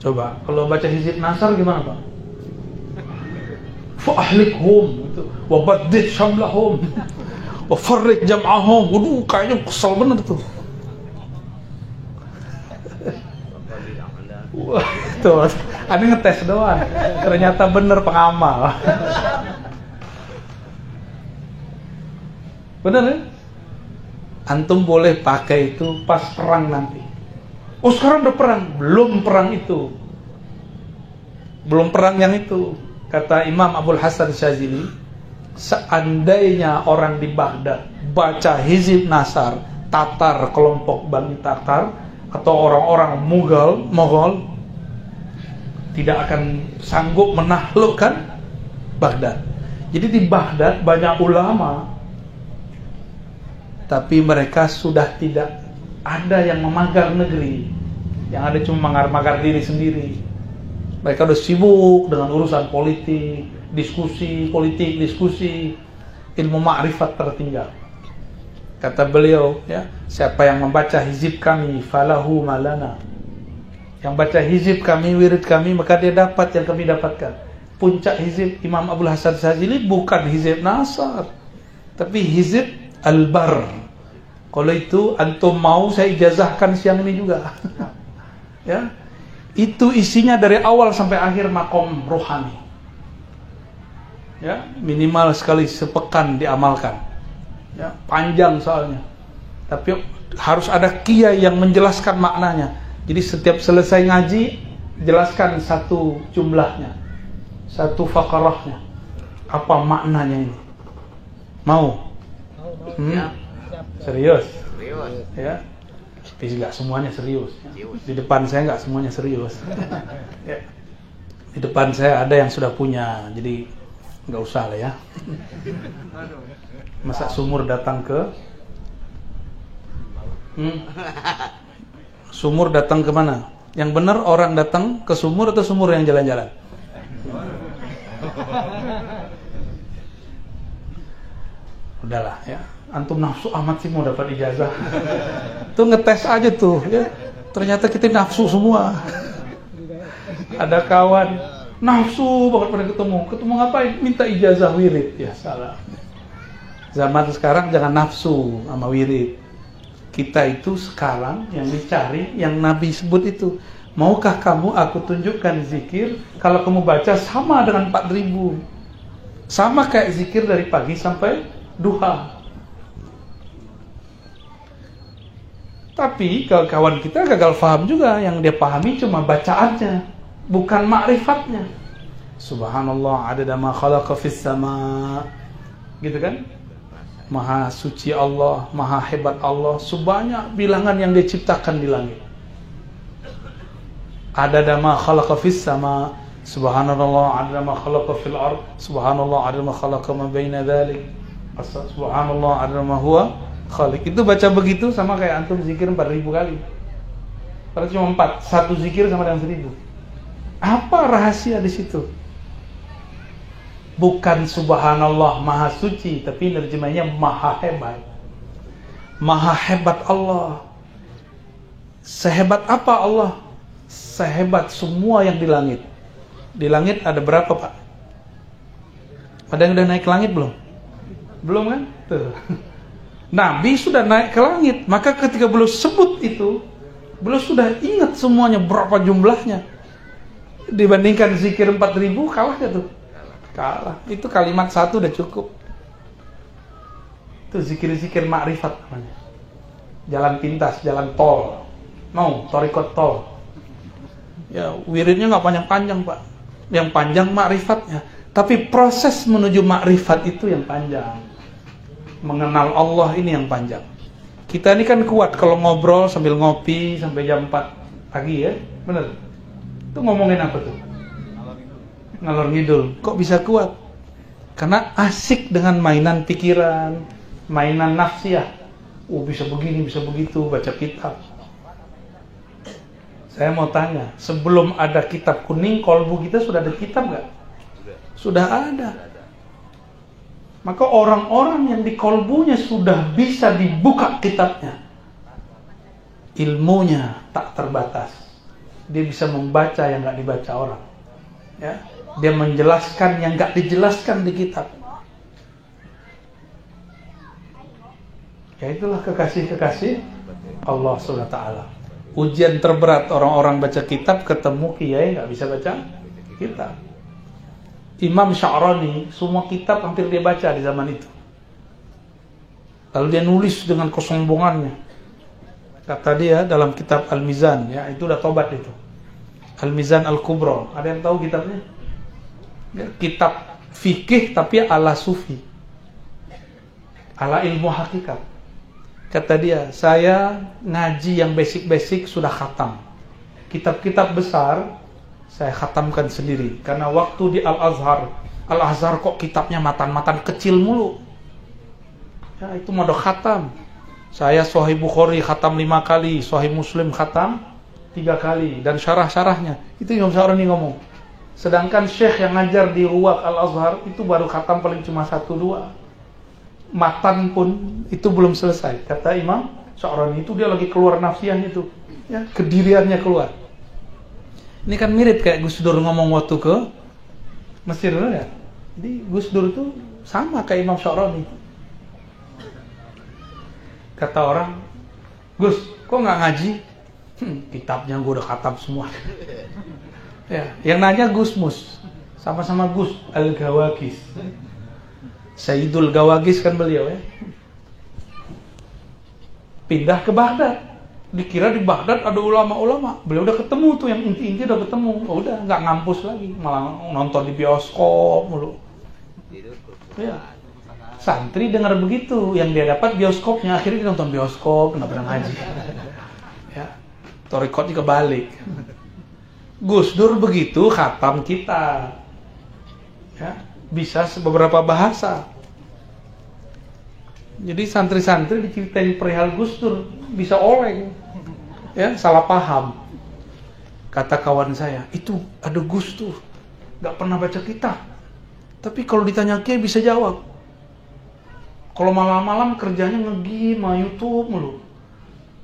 [SPEAKER 1] Coba kalau baca hizib nasar gimana, Pak? Fa'ahlikhum gitu, wa baddid syamlahum, wa farrik jam'ahum. Waduh, kayaknya kesel bener tuh. Wah, tuh, ada ngetes doang. Ternyata bener pengamal. Bener ya? Antum boleh pakai itu pas perang nanti. Oh sekarang udah perang? Belum perang itu. Belum perang yang itu. Kata Imam Abdul Hasan Syazili, seandainya orang di Baghdad baca hizib nasar, Tatar, kelompok Bani Tatar, atau orang-orang Mughal tidak akan sanggup menaklukkan Baghdad. Jadi di Baghdad banyak ulama tapi mereka sudah tidak ada yang memagar negeri, yang ada cuma magar-magar diri sendiri. Mereka udah sibuk dengan urusan politik, diskusi, ilmu ma'rifat tertinggal. Kata beliau, ya, siapa yang membaca hizib kami, falahu malana. Yang baca hizib kami, wirid kami, maka dia dapat yang kami dapatkan. Puncak hizib Imam Abdul Hasan Syadzili bukan hizib Nasar, tapi hizib Al-Bar. Kalau itu antum mau saya ijazahkan siang ini juga. Ya. Itu isinya dari awal sampai akhir makom rohani. Ya, minimal sekali sepekan diamalkan. Ya, panjang soalnya. Tapi harus ada kiai yang menjelaskan maknanya. Jadi setiap selesai ngaji, jelaskan satu jumlahnya, satu fakarahnya. Apa maknanya ini? Mau? Serius?
[SPEAKER 2] Serius.
[SPEAKER 1] Ya. Tapi nggak semuanya serius. Di depan saya nggak semuanya serius. Ya. Di depan saya ada yang sudah punya, jadi nggak usah lah ya. Masa sumur datang ke sumur datang ke mana? Yang benar orang datang ke sumur atau sumur yang jalan-jalan? Udahlah ya. Antum nafsu amat sih mau dapat ijazah. Tuh ngetes aja tuh ya. Ternyata kita nafsu semua. Ada kawan nafsu banget pada ketemu ngapain? Minta ijazah wirid. Ya salah. Zaman sekarang jangan nafsu sama wirid. Kita itu sekarang yang dicari, yang Nabi sebut itu. Maukah kamu aku tunjukkan zikir kalau kamu baca sama dengan 4.000. Sama kayak zikir dari pagi sampai duha. Tapi kalau kawan kita gagal paham juga, yang dia pahami cuma bacaannya, bukan ma'rifatnya. Subhanallah adada ma khalaqa fis sama. Gitu kan? Maha suci Allah, maha hebat Allah, sebanyak bilangan yang dia ciptakan di langit. Adada ma khalaqa fis sama. Subhanallah adada ma khalaqa fil ard. Subhanallah adada ma khalaqa ma baina dzalik. Subhanallah adada ma huwa khaliq. Itu baca begitu sama kayak antum zikir 4.000 kali. Padahal cuma 4, satu zikir sama dengan 1.000. Apa rahasia di situ? Bukan subhanallah maha suci, tapi nerjemahnya maha hebat. Maha hebat Allah. Sehebat apa Allah? Sehebat semua yang di langit. Di langit ada berapa, Pak? Ada yang udah naik ke langit belum? Belum kan? Tuh. Nabi sudah naik ke langit, maka ketika beliau sebut itu, beliau sudah ingat semuanya berapa jumlahnya. Dibandingkan zikir 4.000, kalah gak tuh? Kalah. Itu kalimat satu udah cukup. Itu zikir-zikir ma'rifat namanya. Jalan pintas, jalan tol. Mau thariqat tol. Ya, wiridnya nggak panjang-panjang, Pak. Yang panjang ma'rifatnya. Tapi proses menuju ma'rifat itu yang panjang. Mengenal Allah ini yang panjang. Kita ini kan kuat kalau ngobrol sambil ngopi sampai jam 4 pagi ya. Bener? Itu ngomongin apa tuh? Ngalor ngidul. Kok bisa kuat? Karena asik dengan mainan pikiran, mainan nafsiyah. Bisa begini, bisa begitu, baca kitab. Saya mau tanya, sebelum ada kitab kuning, kolbu kita sudah ada kitab nggak? Sudah ada. Maka orang-orang yang di kolbunya sudah bisa dibuka kitabnya, ilmunya tak terbatas. Dia bisa membaca yang nggak dibaca orang. Ya, dia menjelaskan yang nggak dijelaskan di kitab. Ya itulah kekasih-kekasih Allah SWT. Ujian terberat orang-orang baca kitab, ketemu kiai nggak bisa baca kitab. Imam Sya'rani semua kitab hampir dia baca di zaman itu. Lalu dia nulis dengan kesombongannya. Kata dia dalam kitab Al-Mizan, ya itu udah tobat itu. Al-Mizan Al-Kubra. Ada yang tahu kitabnya? Ya, kitab fikih tapi ala sufi. Ala ilmu hakikat. Kata dia, saya ngaji yang basic-basic sudah khatam. Kitab-kitab besar saya khatamkan sendiri. Karena waktu di Al-Azhar kok kitabnya matan-matan kecil mulu. Ya itu mode khatam. Saya Sahih Bukhari khatam 5 kali, Sahih Muslim khatam 3 kali, dan syarah-syarahnya. Itu Imam Sya'rani ngomong. Sedangkan Syekh yang ngajar di Ruwaq Al-Azhar itu baru khatam paling cuma 1-2. Matan pun itu belum selesai. Kata Imam Sya'rani itu dia lagi keluar nafsiyahnya itu, ya, kediriannya keluar. Ini kan mirip kayak Gus Dur ngomong waktu ke Mesir, ya. Jadi Gus Dur itu sama kayak Imam Sya'rani. Kata orang, Gus, kok nggak ngaji? Kitabnya gue udah khatam semua. Ya, yang nanya Gus Mus, sama-sama Gus Al-Gawagis. Sayyidul Gawagis kan beliau, ya. Pindah ke Baghdad. Dikira di Baghdad ada ulama-ulama. Beliau udah ketemu tuh, yang inti-inti udah ketemu. Oh, udah nggak ngampus lagi, malah nonton di bioskop mulu. Ya. Santri dengar begitu, yang dia dapat bioskopnya, akhirnya dia nonton bioskop, nggak pernah ngaji. Ya, torikotnya kebalik. Gus Dur begitu khatam kita, ya, bisa beberapa bahasa. Jadi santri-santri diceritain perihal Gus Dur bisa oleng, ya, salah paham. Kata kawan saya, itu ada Gus Dur, nggak pernah baca kitab, tapi kalau ditanya kiai bisa jawab. Kalau malam-malam kerjanya nge-game, YouTube mulu.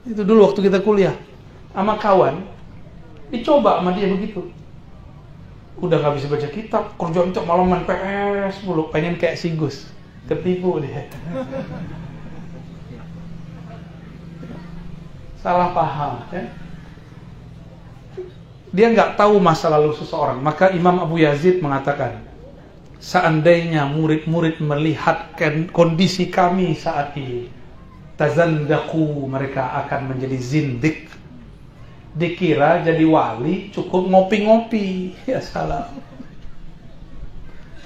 [SPEAKER 1] Itu dulu waktu kita kuliah sama kawan, dicoba sama dia begitu. Udah gak bisa baca kitab, kerjaan itu malam main PS mulu, pengen kayak si Gus. Ketipu dia. Salah paham, ya. Dia nggak tahu masa lalu seseorang. Maka Imam Abu Yazid mengatakan, seandainya murid-murid melihat kondisi kami saat ini, tazandaku, mereka akan menjadi zindik. Dikira jadi wali cukup ngopi-ngopi. Ya salah.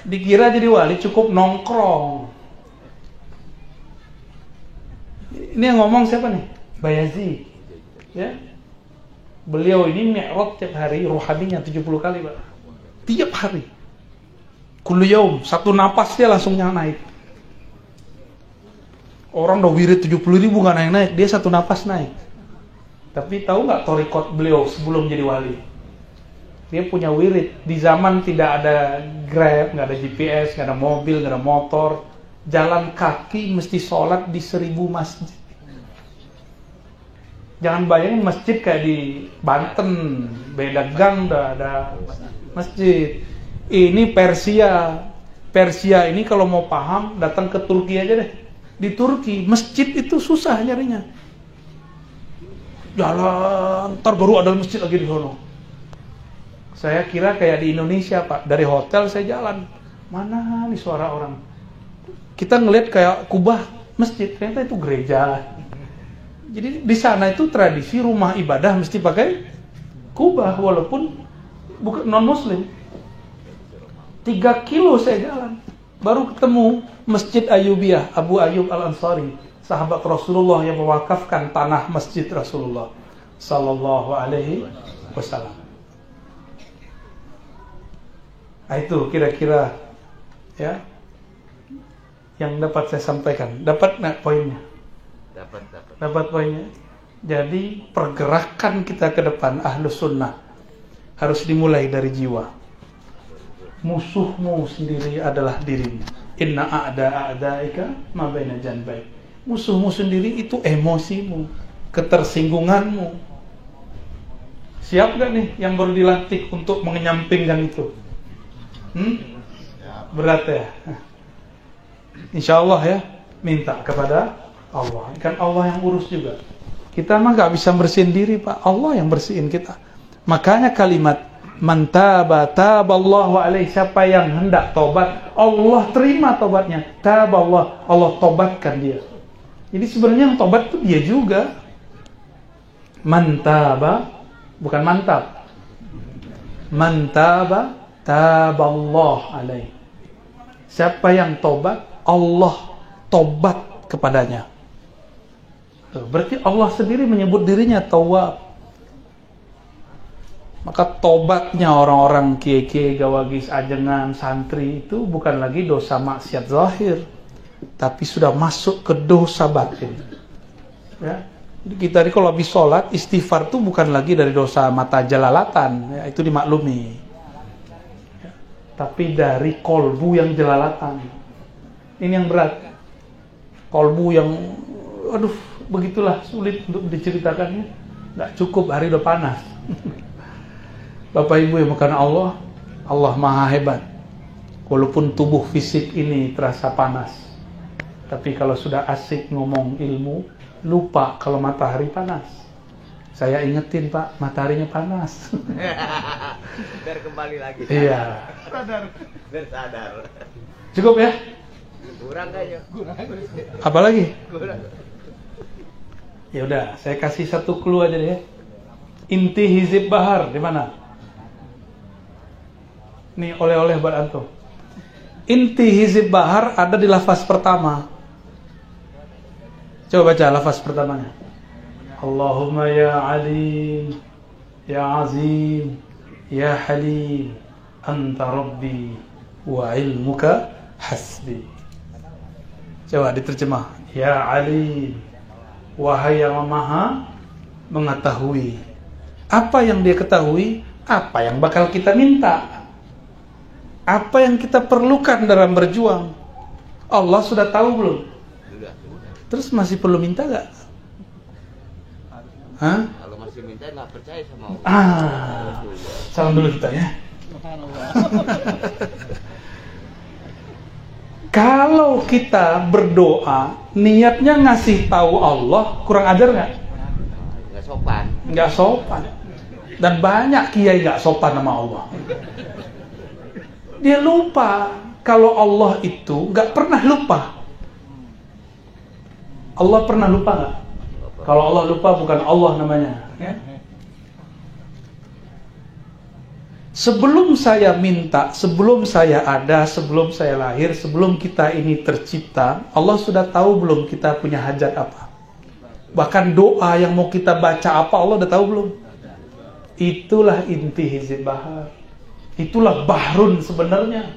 [SPEAKER 1] Dikira jadi wali cukup nongkrong. Ini yang ngomong siapa nih? Bayazid. Ya. Beliau ini mi'raj tiap hari, rohaninya 70 kali, Pak. Tiap hari. Kullu yaum, satu napas dia langsung naik. Orang udah wirid 70.000 gak naik-naik, dia satu napas naik. Tapi tahu nggak torikot beliau sebelum jadi wali? Dia punya wirid. Di zaman tidak ada Grab, nggak ada GPS, nggak ada mobil, nggak ada motor, jalan kaki mesti sholat di 1000 masjid. Jangan bayangin masjid kayak di Banten, beda gang udah ada masjid. Ini Persia. Persia ini kalau mau paham datang ke Turki aja deh. Di Turki masjid itu susah nyarinya. Jalan, ntar baru ada masjid lagi di sono. Saya kira kayak di Indonesia, Pak. Dari hotel saya jalan, mana nih suara orang? Kita ngeliat kayak kubah masjid, ternyata itu gereja. Jadi di sana itu tradisi rumah ibadah mesti pakai kubah walaupun bukan non muslim. 3 kilo saya jalan baru ketemu Masjid Ayyubiyah, Abu Ayyub Al-Ansari, sahabat Rasulullah yang mewakafkan tanah masjid Rasulullah sallallahu alaihi wasallam. Nah, itu kira-kira ya yang dapat saya sampaikan. Dapat nggak poinnya? Dapat poinnya. Jadi pergerakan kita ke depan Ahlus Sunnah harus dimulai dari jiwa. Musuhmu sendiri adalah dirimu. Inna a'da'a'da'ika ma baina janbaik. Musuhmu sendiri itu emosimu, ketersinggunganmu. Siap gak nih yang baru dilantik untuk menyampingkan itu? Berat ya? Insya Allah ya, minta kepada Allah. Kan Allah yang urus juga. Kita mah gak bisa bersihin diri, Pak. Allah yang bersihin kita. Makanya kalimat man taba taballahu alaihi, siapa yang hendak tobat, Allah terima tobatnya. Taballah, Allah tobatkan dia. Jadi sebenarnya yang tobat itu dia juga. Man taba, bukan mantap. Man taba taballahu alaihi. Siapa yang tobat, Allah tobat kepadanya. Berarti Allah sendiri menyebut dirinya Tawwab. Maka tobatnya orang-orang kiai-kiai, gawagis, ajengan, santri itu bukan lagi dosa maksiat zahir, tapi sudah masuk ke dosa batin. Ya. Jadi kita ini kalau habis sholat, istighfar itu bukan lagi dari dosa mata jelalatan, ya, itu dimaklumi. Ya. Tapi dari kolbu yang jelalatan. Ini yang berat. Kolbu yang, aduh, begitulah sulit untuk diceritakannya. Nggak cukup, hari udah panas. Bapak Ibu yang bukan Allah, Allah Maha Hebat. Walaupun tubuh fisik ini terasa panas, tapi kalau sudah asik ngomong ilmu, lupa kalau matahari panas. Saya ingetin, Pak, mataharinya panas.
[SPEAKER 2] Biar kembali lagi.
[SPEAKER 1] Iya.
[SPEAKER 2] Biar sadar.
[SPEAKER 1] Cukup ya?
[SPEAKER 2] Kurang kayaknya.
[SPEAKER 1] Apa lagi?
[SPEAKER 2] Kurang.
[SPEAKER 1] Ya udah, saya kasih satu clue aja deh. Inti Hizib Bahar di mana? Nih oleh-oleh buat antum. Inti Hizib Bahar ada di lafaz pertama. Coba baca lafaz pertamanya. Allahumma ya alim, ya azim, ya halim, anta rabbi, wa ilmuka hasbi. Coba diterjemah. Ya alim, wahai yang maha mengetahui. Apa yang dia ketahui, apa yang bakal kita minta, apa yang kita perlukan dalam berjuang. Allah sudah tahu belum? Terus masih perlu minta gak? Hah?
[SPEAKER 2] Kalau masih minta nggak percaya sama Allah.
[SPEAKER 1] Salam dulu kita ya. Kalau kita berdoa niatnya ngasih tahu Allah, kurang ajar nggak?
[SPEAKER 2] Nggak sopan.
[SPEAKER 1] Nggak sopan. Dan banyak kiai nggak sopan sama Allah. Dia lupa kalau Allah itu nggak pernah lupa. Allah pernah lupa nggak? Kalau Allah lupa bukan Allah namanya. Ya? Sebelum saya minta, sebelum saya ada, sebelum saya lahir, sebelum kita ini tercipta, Allah sudah tahu belum kita punya hajat apa? Bahkan doa yang mau kita baca apa, Allah udah tahu belum? Itulah inti Hizib Bahar. Itulah bahrun sebenarnya.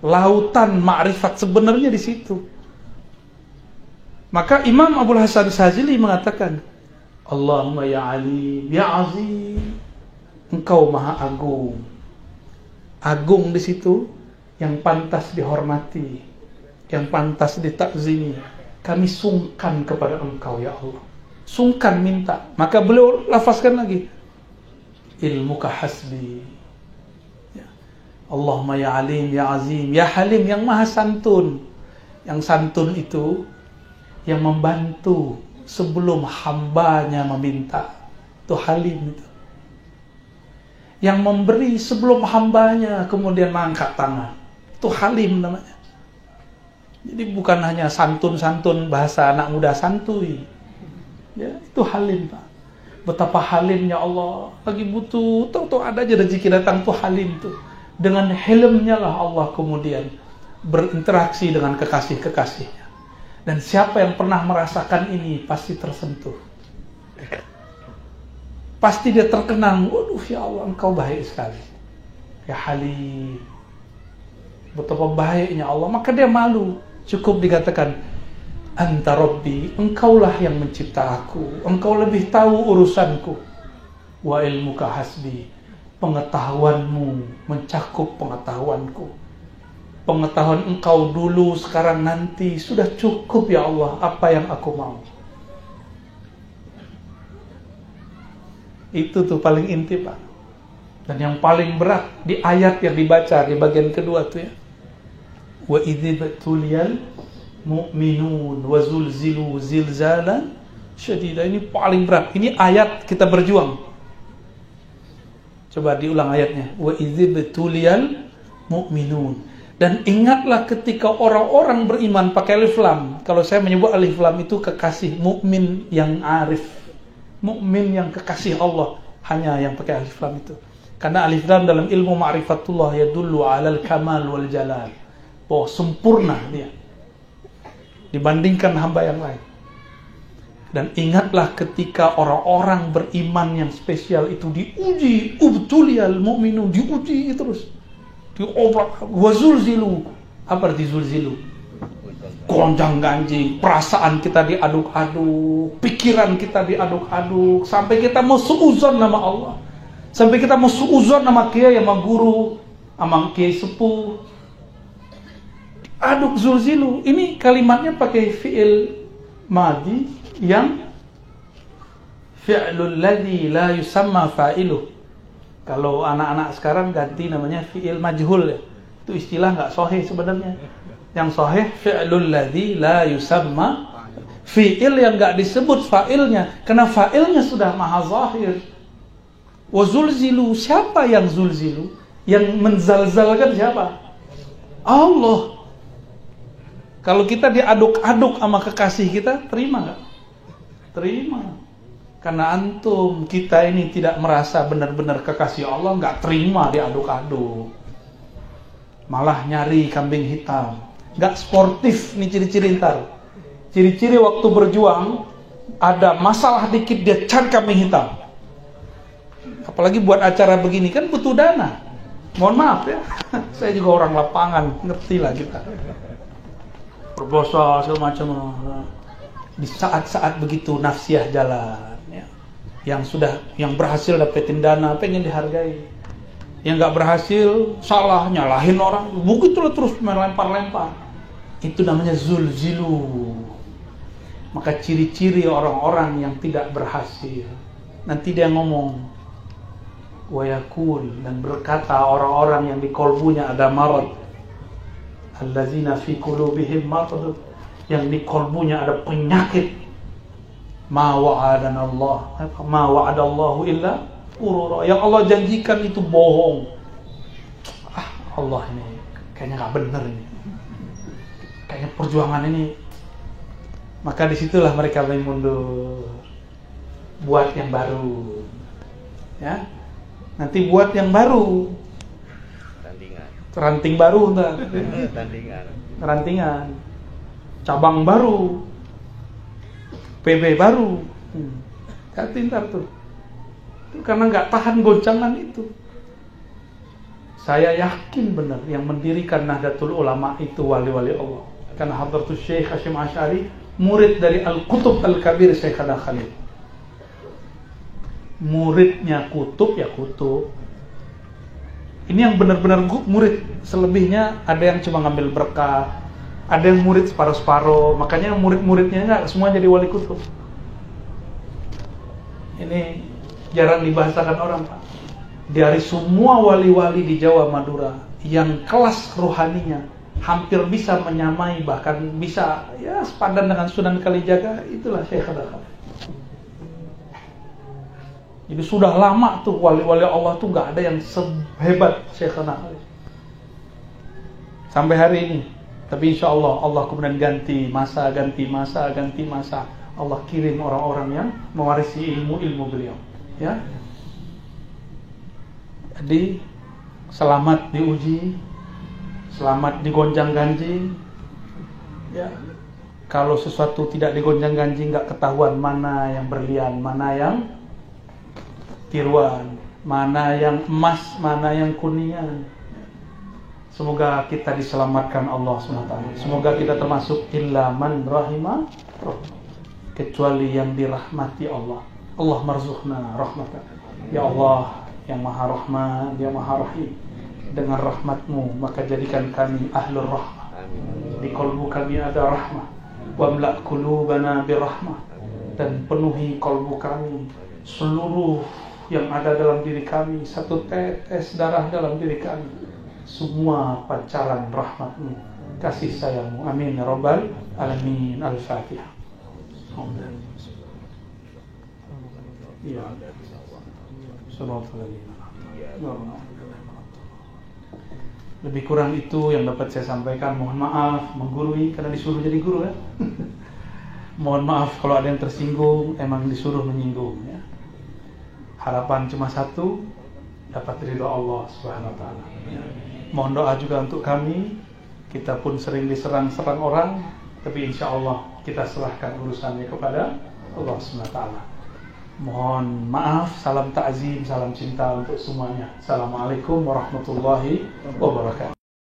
[SPEAKER 1] Lautan ma'rifat sebenarnya di situ. Maka Imam Abul Hasan Syadzili mengatakan, Allahumma ya alim, ya azim, Engkau maha agung. Agung di situ yang pantas dihormati, yang pantas ditakzimi. Kami sungkan kepada Engkau ya Allah. Sungkan minta. Maka beliau lafazkan lagi, ilmuka hasbi. Ya. Allahumma ya alim, ya azim, ya halim, yang maha santun. Yang santun itu yang membantu sebelum hambanya meminta. Itu halim itu. Yang memberi sebelum hambanya kemudian mengangkat tangan. Itu halim namanya. Jadi bukan hanya santun-santun bahasa anak muda santuy. Ya, itu halim, Pak. Betapa halimnya Allah. Lagi butuh, tahu-tahu ada aja rezeki datang, tuh halim tuh. Dengan helmnya lah Allah kemudian berinteraksi dengan kekasih-kekasihnya. Dan siapa yang pernah merasakan ini pasti tersentuh. Pasti dia terkenang, waduh ya Allah Engkau baik sekali. Ya Halim. Betapa baiknya Allah, maka dia malu. Cukup dikatakan, Anta Rabbi, Engkaulah yang mencipta aku. Engkau lebih tahu urusanku. Wa ilmuka hasbi, pengetahuanmu mencakup pengetahuanku. Pengetahuan Engkau dulu, sekarang, nanti sudah cukup ya Allah apa yang aku mau. Itu tuh paling inti, Pak. Dan yang paling berat di ayat yang dibaca di bagian kedua tuh ya. Wa idzibtuliyal mu'minun wa zulzilu zilzalan syadida. Ini paling berat. Ini ayat kita berjuang. Coba diulang ayatnya. Wa idzibtuliyal mu'minun. Dan ingatlah ketika orang-orang beriman pakai alif lam. Kalau saya menyebut alif lam itu kekasih, mukmin yang arif, mukmin yang kekasih Allah, hanya yang pakai alif lam itu. Karena alif lam dalam ilmu ma'rifatullah yadullu 'alal kamal wal jalal. Bahwa sempurna dia dibandingkan hamba yang lain. Dan ingatlah ketika orang-orang beriman yang spesial itu diuji, ubtuliyal mu'minun, diuji terus. Diobrak, wazulzilu. Apa arti zulzilu? gonjang-ganjing, perasaan kita diaduk-aduk, pikiran kita diaduk-aduk, sampai kita mau suuzon nama Allah, sampai kita mau suuzon nama kiai, sama guru, sama kiai sepuh. Aduk zulzilu, ini kalimatnya pakai fi'il madhi yang fi'lul ladzi la yusamma fa'iluh. Kalau anak-anak sekarang ganti namanya fi'il majhul ya. Itu istilah nggak sahih sebenarnya. Yang sahih fi'lul ladzi la yusamma, fi'il yang nggak disebut fa'ilnya karena fa'ilnya sudah maha zahir. Wa zulzilu, siapa yang zulzilu? Yang menzalzalkan siapa? Allah. Kalau kita diaduk-aduk sama kekasih kita, terima nggak? Terima. Karena antum, kita ini tidak merasa benar-benar kekasih Allah, nggak terima diaduk-aduk. Malah nyari kambing hitam. Nggak sportif nih ciri-ciri ntar. Ciri-ciri waktu berjuang, ada masalah dikit dia cari kambing hitam. Apalagi buat acara begini kan butuh dana. Mohon maaf ya, saya juga orang lapangan, ngerti lah kita. Berbosa segala macam. Di saat-saat begitu nafsiyah jalan ya. Yang berhasil dapetin dana pengen dihargai, yang nggak berhasil salah nyalahin orang, begitulah terus melempar-lempar. Itu namanya zulzilu. Maka ciri-ciri orang-orang yang tidak berhasil, nanti dia ngomong wayakul, dan berkata orang-orang yang di kolbunya ada marad, allazina fi qulubihim marad, yang di kolbunya ada penyakit. Ma wa'adallahu illa ghurura, yang Allah janjikan itu bohong. Allah ini kayaknya nggak bener ini, kayaknya perjuangan ini. Maka disitulah mereka mundur, buat yang baru ya. Nanti buat yang baru, ranting baru entar. Rantingan, cabang baru, PB baru. Hati ntar tuh. Itu karena nggak tahan goncangan itu. Saya yakin benar yang mendirikan Nahdlatul Ulama itu wali-wali Allah. Karena Hadratus Syekh Hasyim Asy'ari murid dari Al-Qutub Al-Kabir Syekh Khalil. Muridnya kutub ya kutub. Ini yang benar-benar murid. Selebihnya ada yang cuma ngambil berkah, ada yang murid separuh-separuh. Makanya murid-muridnya nggak semua jadi wali kutub. Ini jarang dibahasakan orang, Pak. Dari semua wali-wali di Jawa Madura yang kelas rohaninya hampir bisa menyamai, bahkan bisa ya sepadan dengan Sunan Kalijaga, itulah Syekh Khalil. Jadi sudah lama tuh wali-wali Allah tuh nggak ada yang sehebat Syekh Khalil sampai hari ini. Tapi insya Allah, Allah kemudian ganti masa. Allah kirim orang-orang yang mewarisi ilmu beliau. Ya, jadi selamat diuji, selamat digonjang-ganjing. Ya, kalau sesuatu tidak digonjang-ganjing nggak ketahuan mana yang berlian, mana yang tiruan, mana yang emas, mana yang kuningan. Semoga kita diselamatkan Allah SWT. Semoga kita termasuk illa man rahimah, kecuali yang dirahmati Allah. Allah marzuqna rahmatan. Ya Allah yang maha rahman, ya maha rahim, dengan rahmatmu maka jadikan kami ahlur rahmah. Di kolbu kami ada rahmah. Wamla' qulubana birahmah, dan penuhi kolbu kami, seluruh yang ada dalam diri kami, satu tetes darah dalam diri kami, semua pancaran rahmatmu, kasih sayangmu. Amin ya rabbal alamin. Al-Fatihah. Ya. Lebih kurang itu yang dapat saya sampaikan. Mohon maaf menggurui karena disuruh jadi guru ya. Mohon maaf kalau ada yang tersinggung, emang disuruh menyinggung ya. Harapan cuma satu, dapat ridho Allah Subhanahu wa taala. Mohon doa juga untuk kami. Kita pun sering diserang-serang orang, tapi insya Allah kita serahkan urusannya kepada Allah Subhanahu wa taala. Mohon maaf, salam takzim, salam cinta untuk semuanya. Assalamualaikum warahmatullahi wabarakatuh.